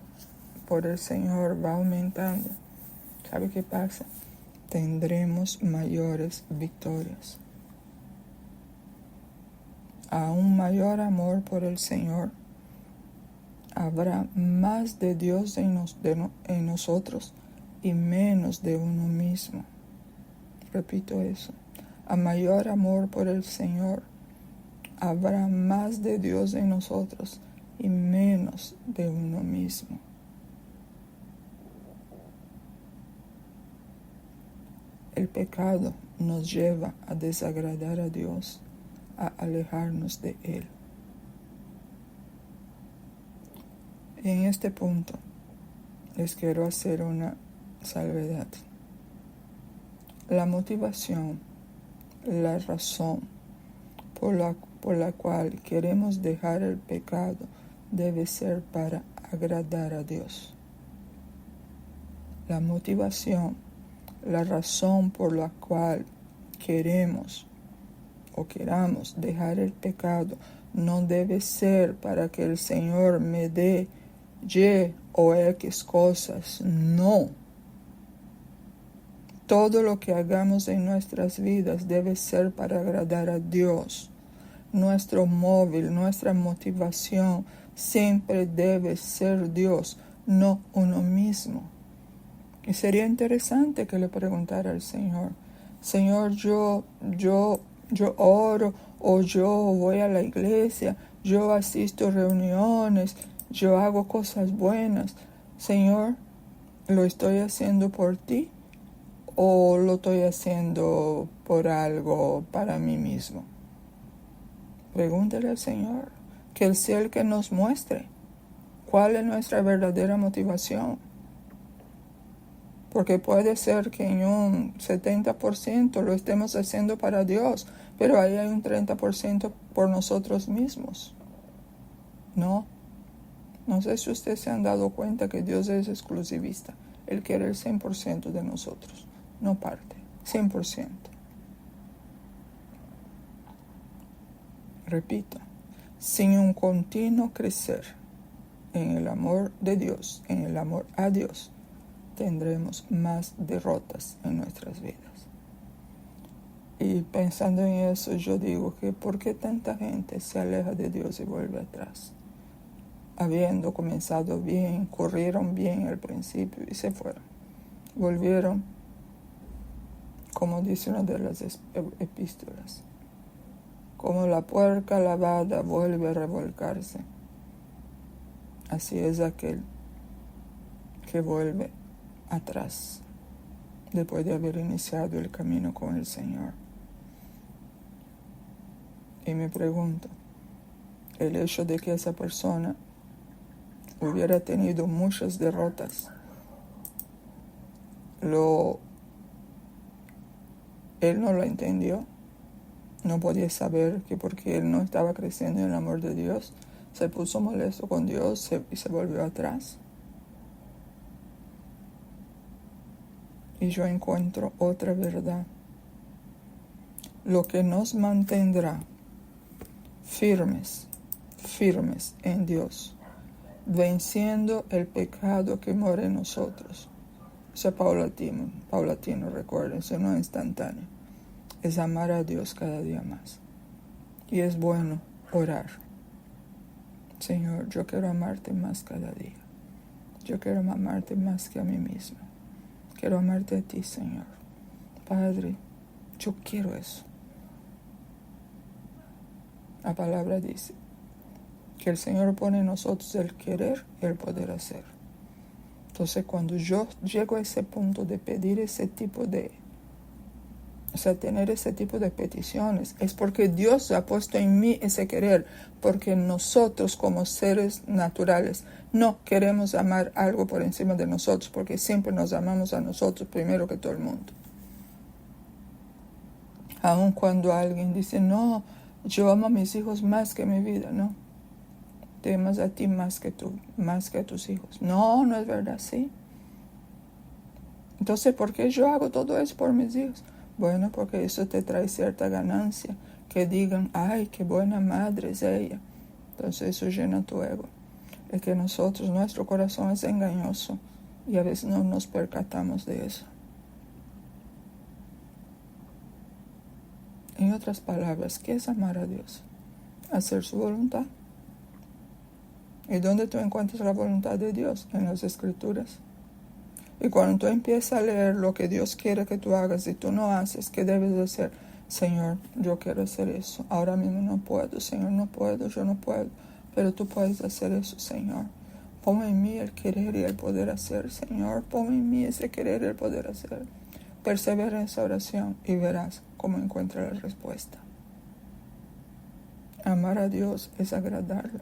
por el Señor va aumentando, ¿sabe qué pasa? Tendremos mayores victorias. A un mayor amor por el Señor, habrá más de Dios en nosotros y menos de uno mismo. Repito eso. a mayor amor por el Señor, habrá más de Dios en nosotros y menos de uno mismo. El pecado nos lleva a desagradar a Dios, a alejarnos de Él. En este punto les quiero hacer una salvedad. La motivación, la razón por la cual queremos dejar el pecado debe ser para agradar a Dios. La motivación, la razón por la cual queramos dejar el pecado no debe ser para que el Señor me dé Y o X cosas. No. Todo lo que hagamos en nuestras vidas debe ser para agradar a Dios. Nuestro móvil, nuestra motivación siempre debe ser Dios, no uno mismo. Y sería interesante que le preguntara al Señor, Señor, yo oro, o yo voy a la iglesia, yo asisto a reuniones, yo hago cosas buenas. Señor, ¿lo estoy haciendo por ti o lo estoy haciendo por algo para mí mismo? Pregúntale al Señor, que Él sea el que nos muestre cuál es nuestra verdadera motivación. Porque puede ser que en un 70% lo estemos haciendo para Dios, pero ahí hay un 30% por nosotros mismos. No sé si ustedes se han dado cuenta que Dios es exclusivista. Él quiere el 100% de nosotros, no parte, 100%. Repito, sin un continuo crecer en el amor de Dios, en el amor a Dios, tendremos más derrotas en nuestras vidas. Y pensando en eso, yo digo que ¿por qué tanta gente se aleja de Dios y vuelve atrás? Habiendo comenzado bien, corrieron bien al principio y se fueron. Volvieron, como dice una de las epístolas, como la puerca lavada vuelve a revolcarse. Así es aquel que vuelve atrás después de haber iniciado el camino con el Señor. Y me pregunto, el hecho de que esa persona hubiera tenido muchas derrotas, él no lo entendió, no podía saber que porque él no estaba creciendo en el amor de Dios, se puso molesto con Dios y se volvió atrás. Y yo encuentro otra verdad. Lo que nos mantendrá firmes en Dios, venciendo el pecado que mora en nosotros. Eso es paulatino, recuerden, eso no es instantáneo. Es amar a Dios cada día más. Y es bueno orar. Señor, yo quiero amarte más cada día. Yo quiero amarte más que a mí mismo. Quiero amarte a ti, Señor. Padre, yo quiero eso. La palabra dice que el Señor pone en nosotros el querer y el poder hacer. Entonces, cuando yo llego a ese punto de pedir ese tipo de, tener ese tipo de peticiones, es porque Dios ha puesto en mí ese querer, porque nosotros como seres naturales no queremos amar algo por encima de nosotros, porque siempre nos amamos a nosotros primero que todo el mundo. Aun cuando alguien dice, no, yo amo a mis hijos más que mi vida, no. Te amas a ti más que a tus hijos. No es verdad, sí. Entonces, ¿por qué yo hago todo eso por mis hijos? Bueno, porque eso te trae cierta ganancia. Que digan, ay, qué buena madre es ella. Entonces eso llena tu ego. Es que nuestro corazón es engañoso y a veces no nos percatamos de eso. En otras palabras, ¿qué es amar a Dios? Hacer su voluntad. ¿Y dónde tú encuentras la voluntad de Dios? En las Escrituras. Y cuando tú empiezas a leer lo que Dios quiere que tú hagas y tú no haces, ¿qué debes de hacer? Señor, yo quiero hacer eso. Ahora mismo no puedo, Señor, no puedo, yo no puedo. Pero tú puedes hacer eso, Señor. Pon en mí el querer y el poder hacer, Señor. Pon en mí ese querer y el poder hacer. Persevera en esa oración y verás cómo encuentra la respuesta. Amar a Dios es agradarlo.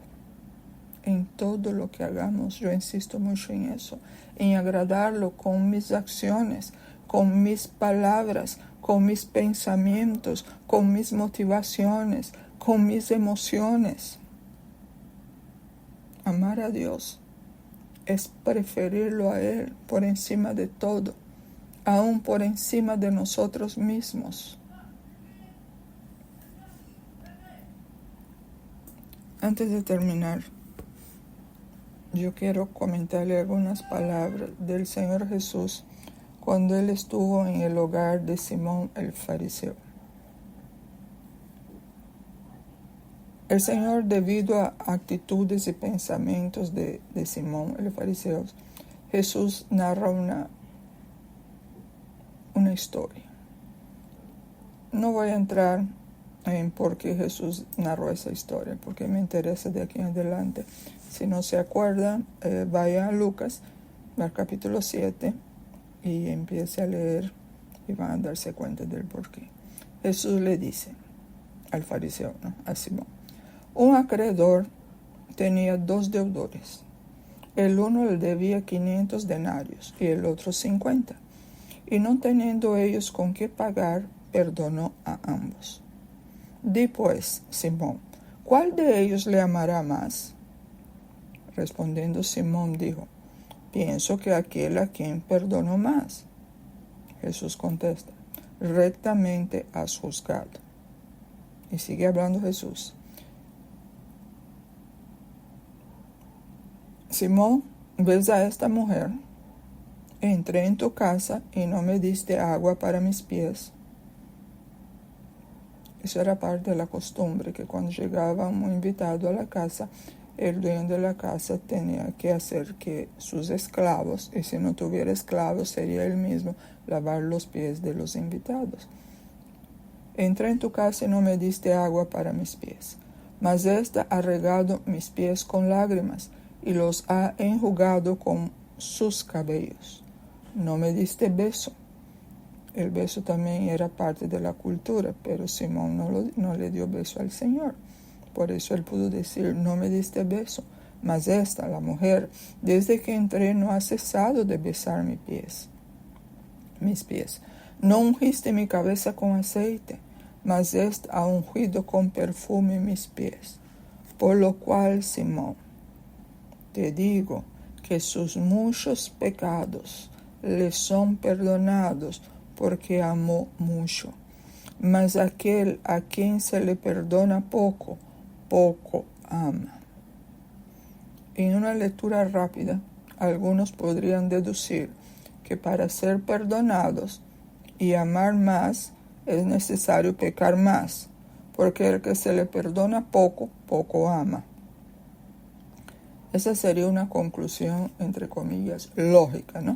En todo lo que hagamos, yo insisto mucho en eso, en agradarlo con mis acciones, con mis palabras, con mis pensamientos, con mis motivaciones, con mis emociones. Amar a Dios es preferirlo a Él por encima de todo, aún por encima de nosotros mismos. Antes de terminar, yo quiero comentarle algunas palabras del Señor Jesús cuando Él estuvo en el hogar de Simón el fariseo. El Señor, debido a actitudes y pensamientos de Simón el fariseo, Jesús narra una historia. No voy a entrar en por qué Jesús narró esa historia, porque me interesa de aquí en adelante. Si no se acuerdan, vaya a Lucas, al capítulo 7, y empiece a leer y van a darse cuenta del por qué. Jesús le dice al fariseo, ¿no?, a Simón: un acreedor tenía 2 deudores. El uno le debía 500 denarios y el otro 50. Y no teniendo ellos con qué pagar, perdonó a ambos. Di pues, Simón, ¿cuál de ellos le amará más? Respondiendo Simón dijo: pienso que aquel a quien perdonó más. Jesús contesta: rectamente has juzgado. Y sigue hablando Jesús: Simón, ¿ves a esta mujer? Entré en tu casa y no me diste agua para mis pies. Eso era parte de la costumbre, que cuando llegaba un invitado a la casa, el dueño de la casa tenía que hacer que sus esclavos, y si no tuviera esclavos sería él mismo, lavar los pies de los invitados. Entré en tu casa y no me diste agua para mis pies, mas ésta ha regado mis pies con lágrimas y los ha enjugado con sus cabellos. No me diste beso. El beso también era parte de la cultura, pero Simón no le dio beso al Señor. Por eso él pudo decir: no me diste beso. Mas esta, la mujer, desde que entré no ha cesado de besar mis pies. No ungiste mi cabeza con aceite, mas esta ha ungido con perfume mis pies. Por lo cual, Simón, te digo que sus muchos pecados le son perdonados, porque amó mucho. Mas aquel a quien se le perdona poco, poco ama. En una lectura rápida, algunos podrían deducir que para ser perdonados y amar más es necesario pecar más, porque el que se le perdona poco, poco ama. Esa sería una conclusión, entre comillas, lógica, ¿no?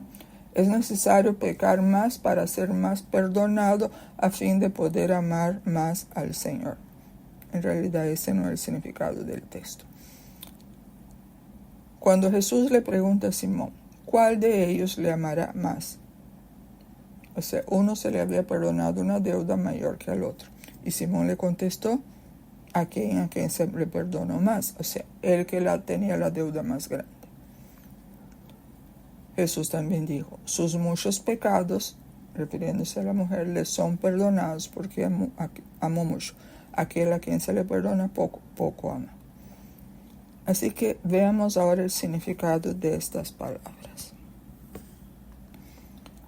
Es necesario pecar más para ser más perdonado a fin de poder amar más al Señor. En realidad ese no es el significado del texto. Cuando Jesús le pregunta a Simón, ¿cuál de ellos le amará más? O sea, uno se le había perdonado una deuda mayor que al otro. Y Simón le contestó: a quien se le perdonó más. O sea, el que tenía la deuda más grande. Jesús también dijo: sus muchos pecados, refiriéndose a la mujer, le son perdonados porque amó mucho. Aquel a quien se le perdona poco, poco ama. Así que veamos ahora el significado de estas palabras.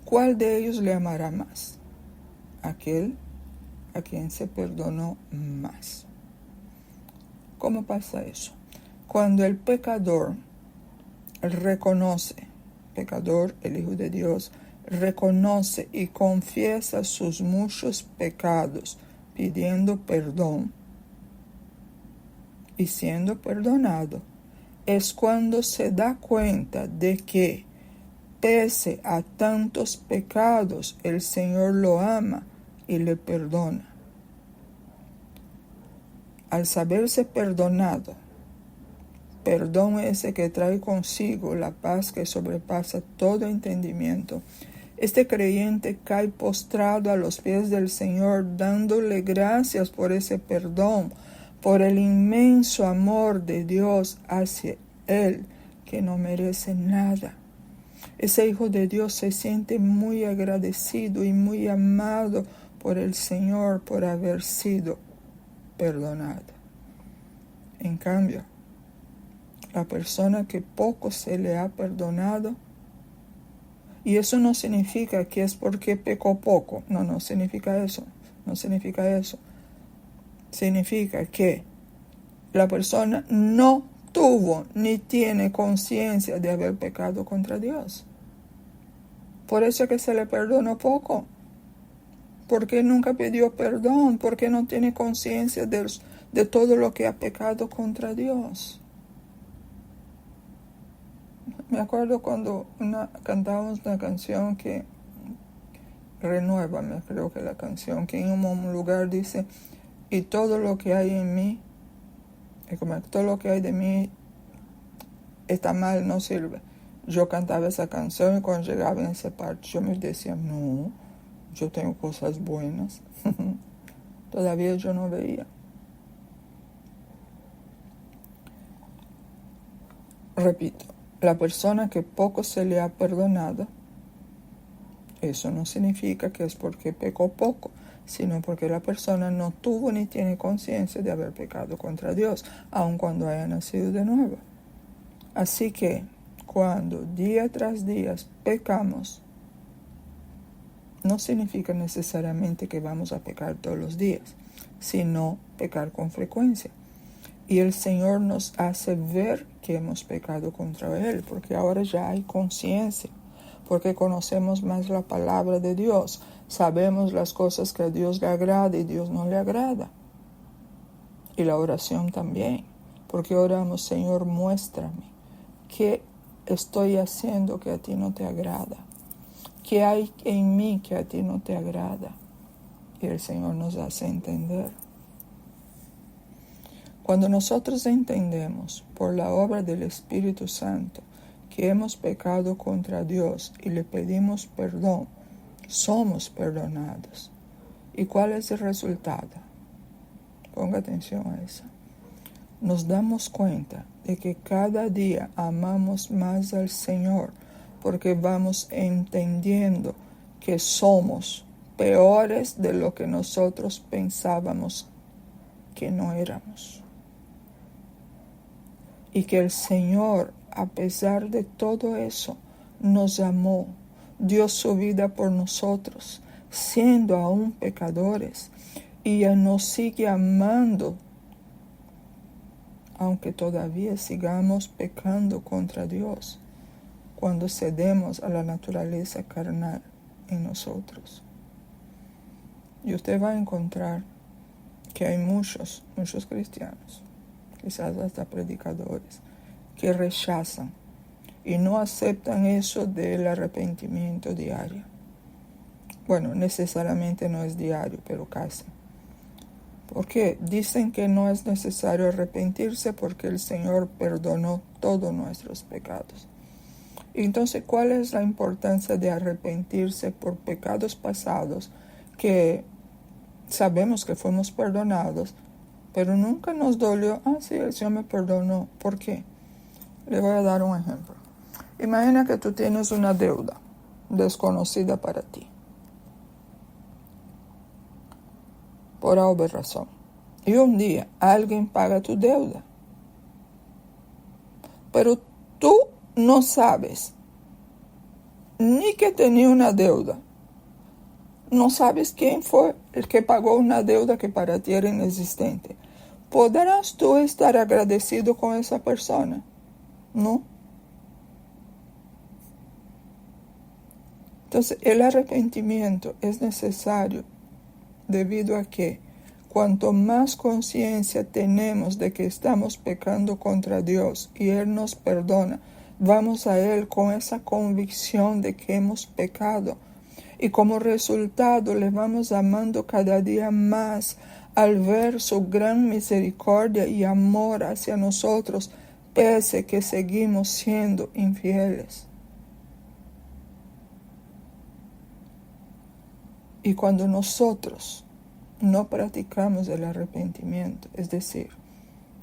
¿Cuál de ellos le amará más? Aquel a quien se perdonó más. ¿Cómo pasa eso? Cuando el pecador reconoce, el Hijo de Dios, reconoce y confiesa sus muchos pecados, pidiendo perdón y siendo perdonado, es cuando se da cuenta de que, pese a tantos pecados, el Señor lo ama y le perdona. al saberse perdonado, perdón ese que trae consigo la paz que sobrepasa todo entendimiento, este creyente cae postrado a los pies del Señor, dándole gracias por ese perdón, por el inmenso amor de Dios hacia él, que no merece nada. Ese hijo de Dios se siente muy agradecido y muy amado por el Señor por haber sido perdonado. En cambio, la persona que poco se le ha perdonado, y eso no significa que es porque pecó poco, no significa eso, significa que la persona no tuvo ni tiene conciencia de haber pecado contra Dios. Por eso es que se le perdonó poco, porque nunca pidió perdón, porque no tiene conciencia de todo lo que ha pecado contra Dios. Me acuerdo cuando cantábamos una canción que, Renuévame, creo que la canción, que en un lugar dice, y todo lo que hay en mí, todo lo que hay de mí está mal, no sirve. Yo cantaba esa canción y cuando llegaba en esa parte yo me decía, no, yo tengo cosas buenas. Todavía yo no veía. Repito, la persona que poco se le ha perdonado, eso no significa que es porque pecó poco, sino porque la persona no tuvo ni tiene conciencia de haber pecado contra Dios, aun cuando haya nacido de nuevo. Así que cuando día tras día pecamos, no significa necesariamente que vamos a pecar todos los días, sino pecar con frecuencia. Y el Señor nos hace ver que hemos pecado contra Él, porque ahora ya hay conciencia, porque conocemos más la palabra de Dios, sabemos las cosas que a Dios le agrada y Dios no le agrada. Y la oración también, porque oramos, Señor, muéstrame qué estoy haciendo que a ti no te agrada, qué hay en mí que a ti no te agrada. Y el Señor nos hace entender. Cuando nosotros entendemos por la obra del Espíritu Santo que hemos pecado contra Dios y le pedimos perdón, somos perdonados. ¿Y cuál es el resultado? Ponga atención a eso. Nos damos cuenta de que cada día amamos más al Señor porque vamos entendiendo que somos peores de lo que nosotros pensábamos que no éramos. Y que el Señor, a pesar de todo eso, nos amó, dio su vida por nosotros, siendo aún pecadores, y Él nos sigue amando, aunque todavía sigamos pecando contra Dios, cuando cedemos a la naturaleza carnal en nosotros. Y usted va a encontrar que hay muchos cristianos, quizás hasta predicadores, que rechazan y no aceptan eso del arrepentimiento diario. Bueno, necesariamente no es diario, pero casi. Porque dicen que no es necesario arrepentirse porque el Señor perdonó todos nuestros pecados. Entonces, ¿cuál es la importancia de arrepentirse por pecados pasados que sabemos que fuimos perdonados, pero nunca nos dolió? Sí, el Señor me perdonó. ¿Por qué? Le voy a dar un ejemplo. Imagina que tú tienes una deuda desconocida para ti, por alguna razón. Y un día alguien paga tu deuda, pero tú no sabes ni que tenía una deuda. No sabes quién fue el que pagó una deuda que para ti era inexistente. ¿Podrás tú estar agradecido con esa persona? No. Entonces, el arrepentimiento es necesario debido a que cuanto más conciencia tenemos de que estamos pecando contra Dios y Él nos perdona, vamos a Él con esa convicción de que hemos pecado. Y como resultado le vamos amando cada día más al ver su gran misericordia y amor hacia nosotros, pese que seguimos siendo infieles. Y cuando nosotros no practicamos el arrepentimiento, es decir,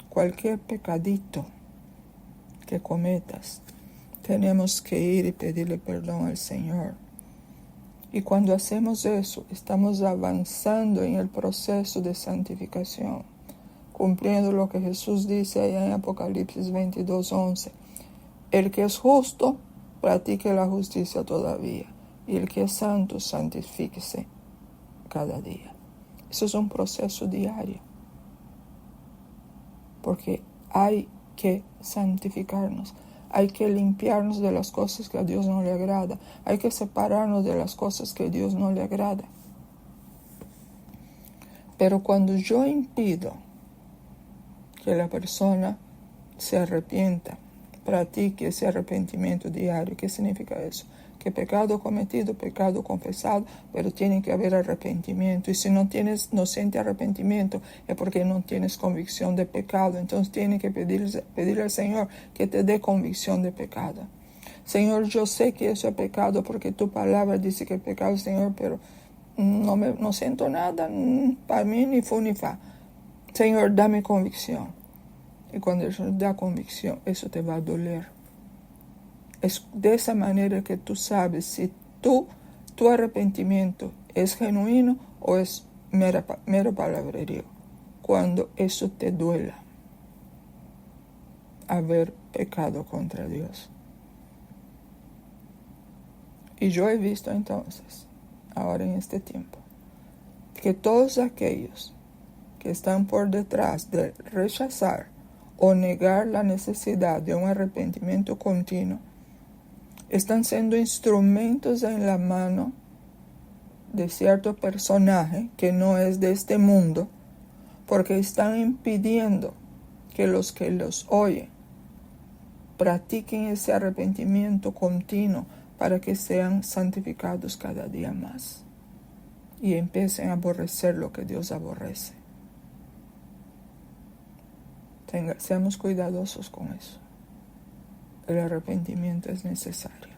cualquier pecadito que cometas, tenemos que ir y pedirle perdón al Señor. Y cuando hacemos eso, estamos avanzando en el proceso de santificación, cumpliendo lo que Jesús dice allá en Apocalipsis 22:11. El que es justo, practique la justicia todavía, y el que es santo, santifíquese cada día. Eso es un proceso diario, porque hay que santificarnos. Hay que limpiarnos de las cosas que a Dios no le agrada. Hay que separarnos de las cosas que a Dios no le agrada. Pero cuando yo impido que la persona se arrepienta, practique ese arrepentimiento diario, ¿qué significa eso? Que pecado cometido, pecado confesado, pero tiene que haber arrepentimiento. Y si no siente arrepentimiento, es porque no tienes convicción de pecado. Entonces tienes que pedirle al Señor que te dé convicción de pecado. Señor, yo sé que eso es pecado porque tu palabra dice que es pecado, Señor, pero no siento nada, para mí ni fu ni fa. Señor, dame convicción. Y cuando el Señor da convicción, eso te va a doler. Es de esa manera que tú sabes si tu arrepentimiento es genuino o es mero palabrerío. Cuando eso te duela, haber pecado contra Dios. Y yo he visto entonces, ahora en este tiempo, que todos aquellos que están por detrás de rechazar o negar la necesidad de un arrepentimiento continuo, están siendo instrumentos en la mano de cierto personaje que no es de este mundo, porque están impidiendo que los oyen practiquen ese arrepentimiento continuo para que sean santificados cada día más y empiecen a aborrecer lo que Dios aborrece. Seamos cuidadosos con eso. El arrepentimiento es necesario.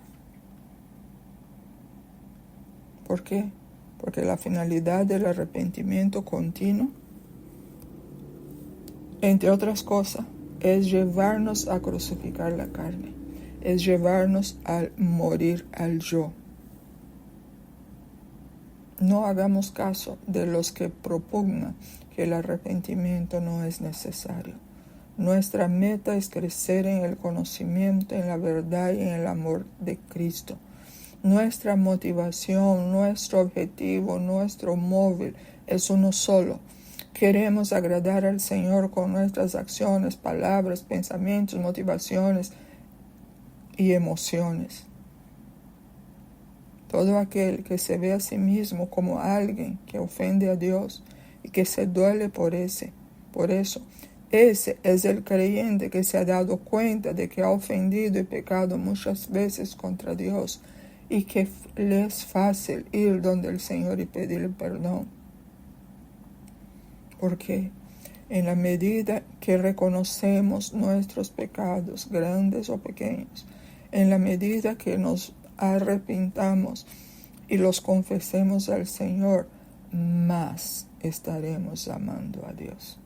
¿Por qué? Porque la finalidad del arrepentimiento continuo, entre otras cosas, es llevarnos a crucificar la carne, es llevarnos a morir al yo. No hagamos caso de los que propugnan que el arrepentimiento no es necesario. Nuestra meta es crecer en el conocimiento, en la verdad y en el amor de Cristo. Nuestra motivación, nuestro objetivo, nuestro móvil es uno solo. Queremos agradar al Señor con nuestras acciones, palabras, pensamientos, motivaciones y emociones. Todo aquel que se ve a sí mismo como alguien que ofende a Dios y que se duele por eso, ese es el creyente que se ha dado cuenta de que ha ofendido y pecado muchas veces contra Dios y que le es fácil ir donde el Señor y pedirle perdón. Porque en la medida que reconocemos nuestros pecados, grandes o pequeños, en la medida que nos arrepintamos y los confesemos al Señor, más estaremos amando a Dios.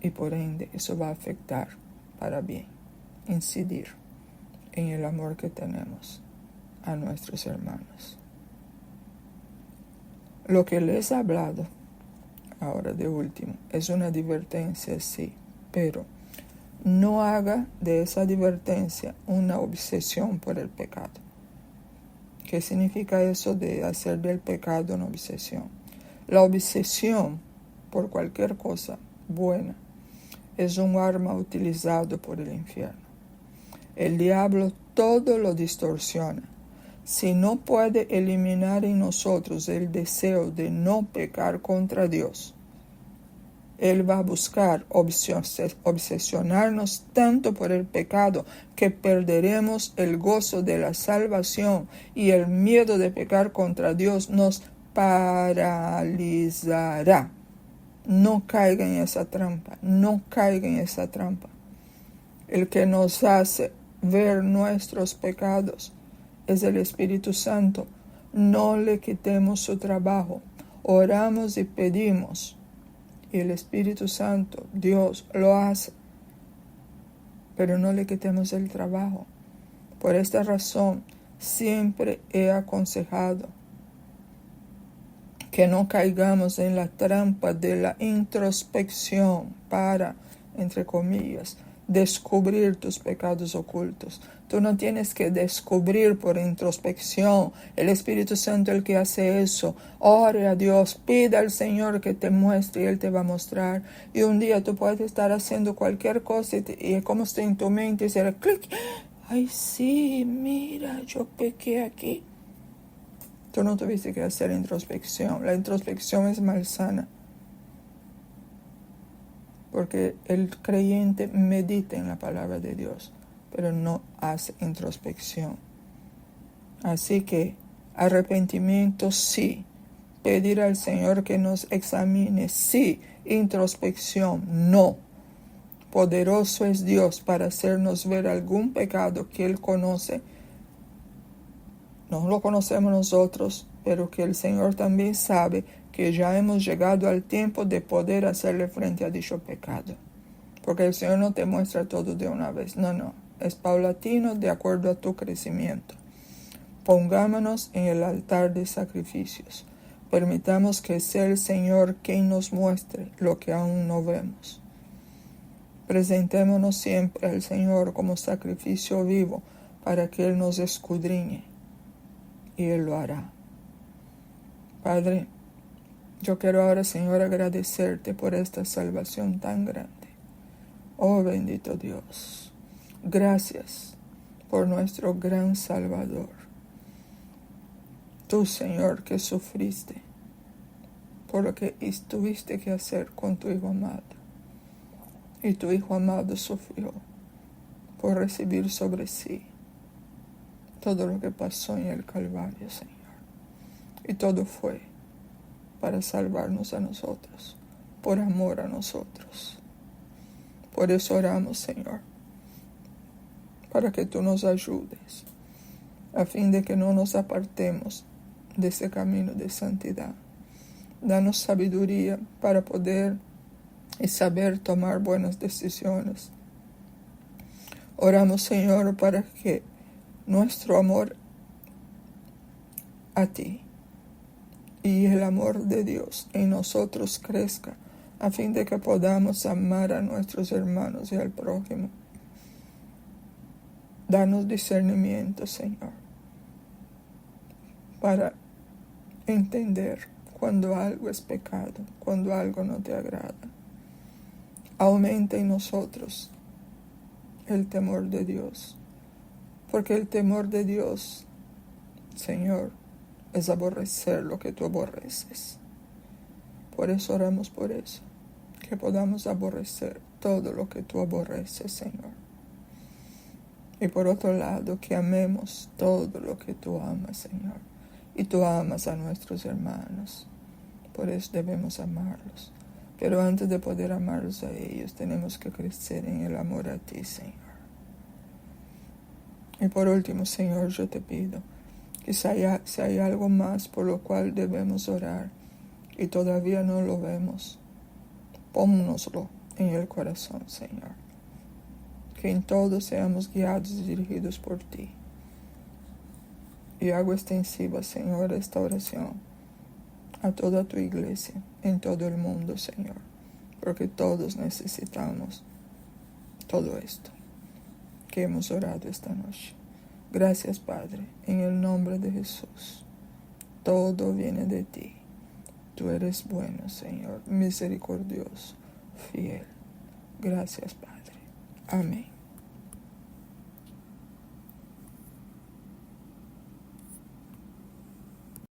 Y por ende eso va a afectar para bien, incidir en el amor que tenemos a nuestros hermanos. Lo que les he hablado ahora de último es una advertencia, sí, pero no haga de esa advertencia una obsesión por el pecado. ¿Qué significa eso de hacer del pecado una obsesión? La obsesión por cualquier cosa buena es un arma utilizado por el infierno. El diablo todo lo distorsiona. Si no puede eliminar en nosotros el deseo de no pecar contra Dios, él va a buscar obsesionarnos tanto por el pecado que perderemos el gozo de la salvación y el miedo de pecar contra Dios nos paralizará No caiga en esa trampa, no caiga en esa trampa. El que nos hace ver nuestros pecados es el Espíritu Santo. No le quitemos su trabajo. Oramos y pedimos. Y el Espíritu Santo, Dios, lo hace. Pero no le quitemos el trabajo. Por esta razón, siempre he aconsejado que no caigamos en la trampa de la introspección para, entre comillas, descubrir tus pecados ocultos. Tú no tienes que descubrir por introspección. El Espíritu Santo es el que hace eso. Ore a Dios, pida al Señor que te muestre y Él te va a mostrar. Y un día tú puedes estar haciendo cualquier cosa y como está en tu mente y será clic. Ay, sí, mira, yo pequé aquí. Tú no tuviste que hacer introspección. La introspección es malsana. Porque el creyente medita en la palabra de Dios, pero no hace introspección. Así que arrepentimiento sí. Pedir al Señor que nos examine sí. Introspección no. Poderoso es Dios para hacernos ver algún pecado que Él conoce. No lo conocemos nosotros, pero que el Señor también sabe que ya hemos llegado al tiempo de poder hacerle frente a dicho pecado. Porque el Señor no te muestra todo de una vez. No. Es paulatino de acuerdo a tu crecimiento. Pongámonos en el altar de sacrificios. Permitamos que sea el Señor quien nos muestre lo que aún no vemos. Presentémonos siempre al Señor como sacrificio vivo para que Él nos escudriñe. Y Él lo hará. Padre, yo quiero ahora, Señor, agradecerte por esta salvación tan grande. Oh bendito Dios, gracias por nuestro gran Salvador. Tú, Señor, que sufriste por lo que tuviste que hacer con tu Hijo amado. Y tu Hijo amado sufrió por recibir sobre sí todo lo que pasó en el Calvario, Señor. Y todo fue para salvarnos a nosotros, por amor a nosotros. Por eso oramos, Señor, para que tú nos ayudes, a fin de que no nos apartemos de ese camino de santidad. Danos sabiduría para poder y saber tomar buenas decisiones. Oramos, Señor, para que nuestro amor a ti y el amor de Dios en nosotros crezca, a fin de que podamos amar a nuestros hermanos y al prójimo. Danos discernimiento, Señor, para entender cuando algo es pecado, cuando algo no te agrada. Aumenta en nosotros el temor de Dios, porque el temor de Dios, Señor, es aborrecer lo que tú aborreces. Por eso oramos por eso, que podamos aborrecer todo lo que tú aborreces, Señor. Y por otro lado, que amemos todo lo que tú amas, Señor. Y tú amas a nuestros hermanos, por eso debemos amarlos. Pero antes de poder amarlos a ellos, tenemos que crecer en el amor a ti, Señor. Y por último, Señor, yo te pido que si hay algo más por lo cual debemos orar y todavía no lo vemos, pónnoslo en el corazón, Señor. Que en todo seamos guiados y dirigidos por ti. Y hago extensiva, Señor, esta oración a toda tu iglesia, en todo el mundo, Señor, porque todos necesitamos todo esto que hemos orado esta noche. Gracias, Padre, en el nombre de Jesús. Todo viene de ti. Tú eres bueno, Señor, misericordioso, fiel. Gracias, Padre. Amén.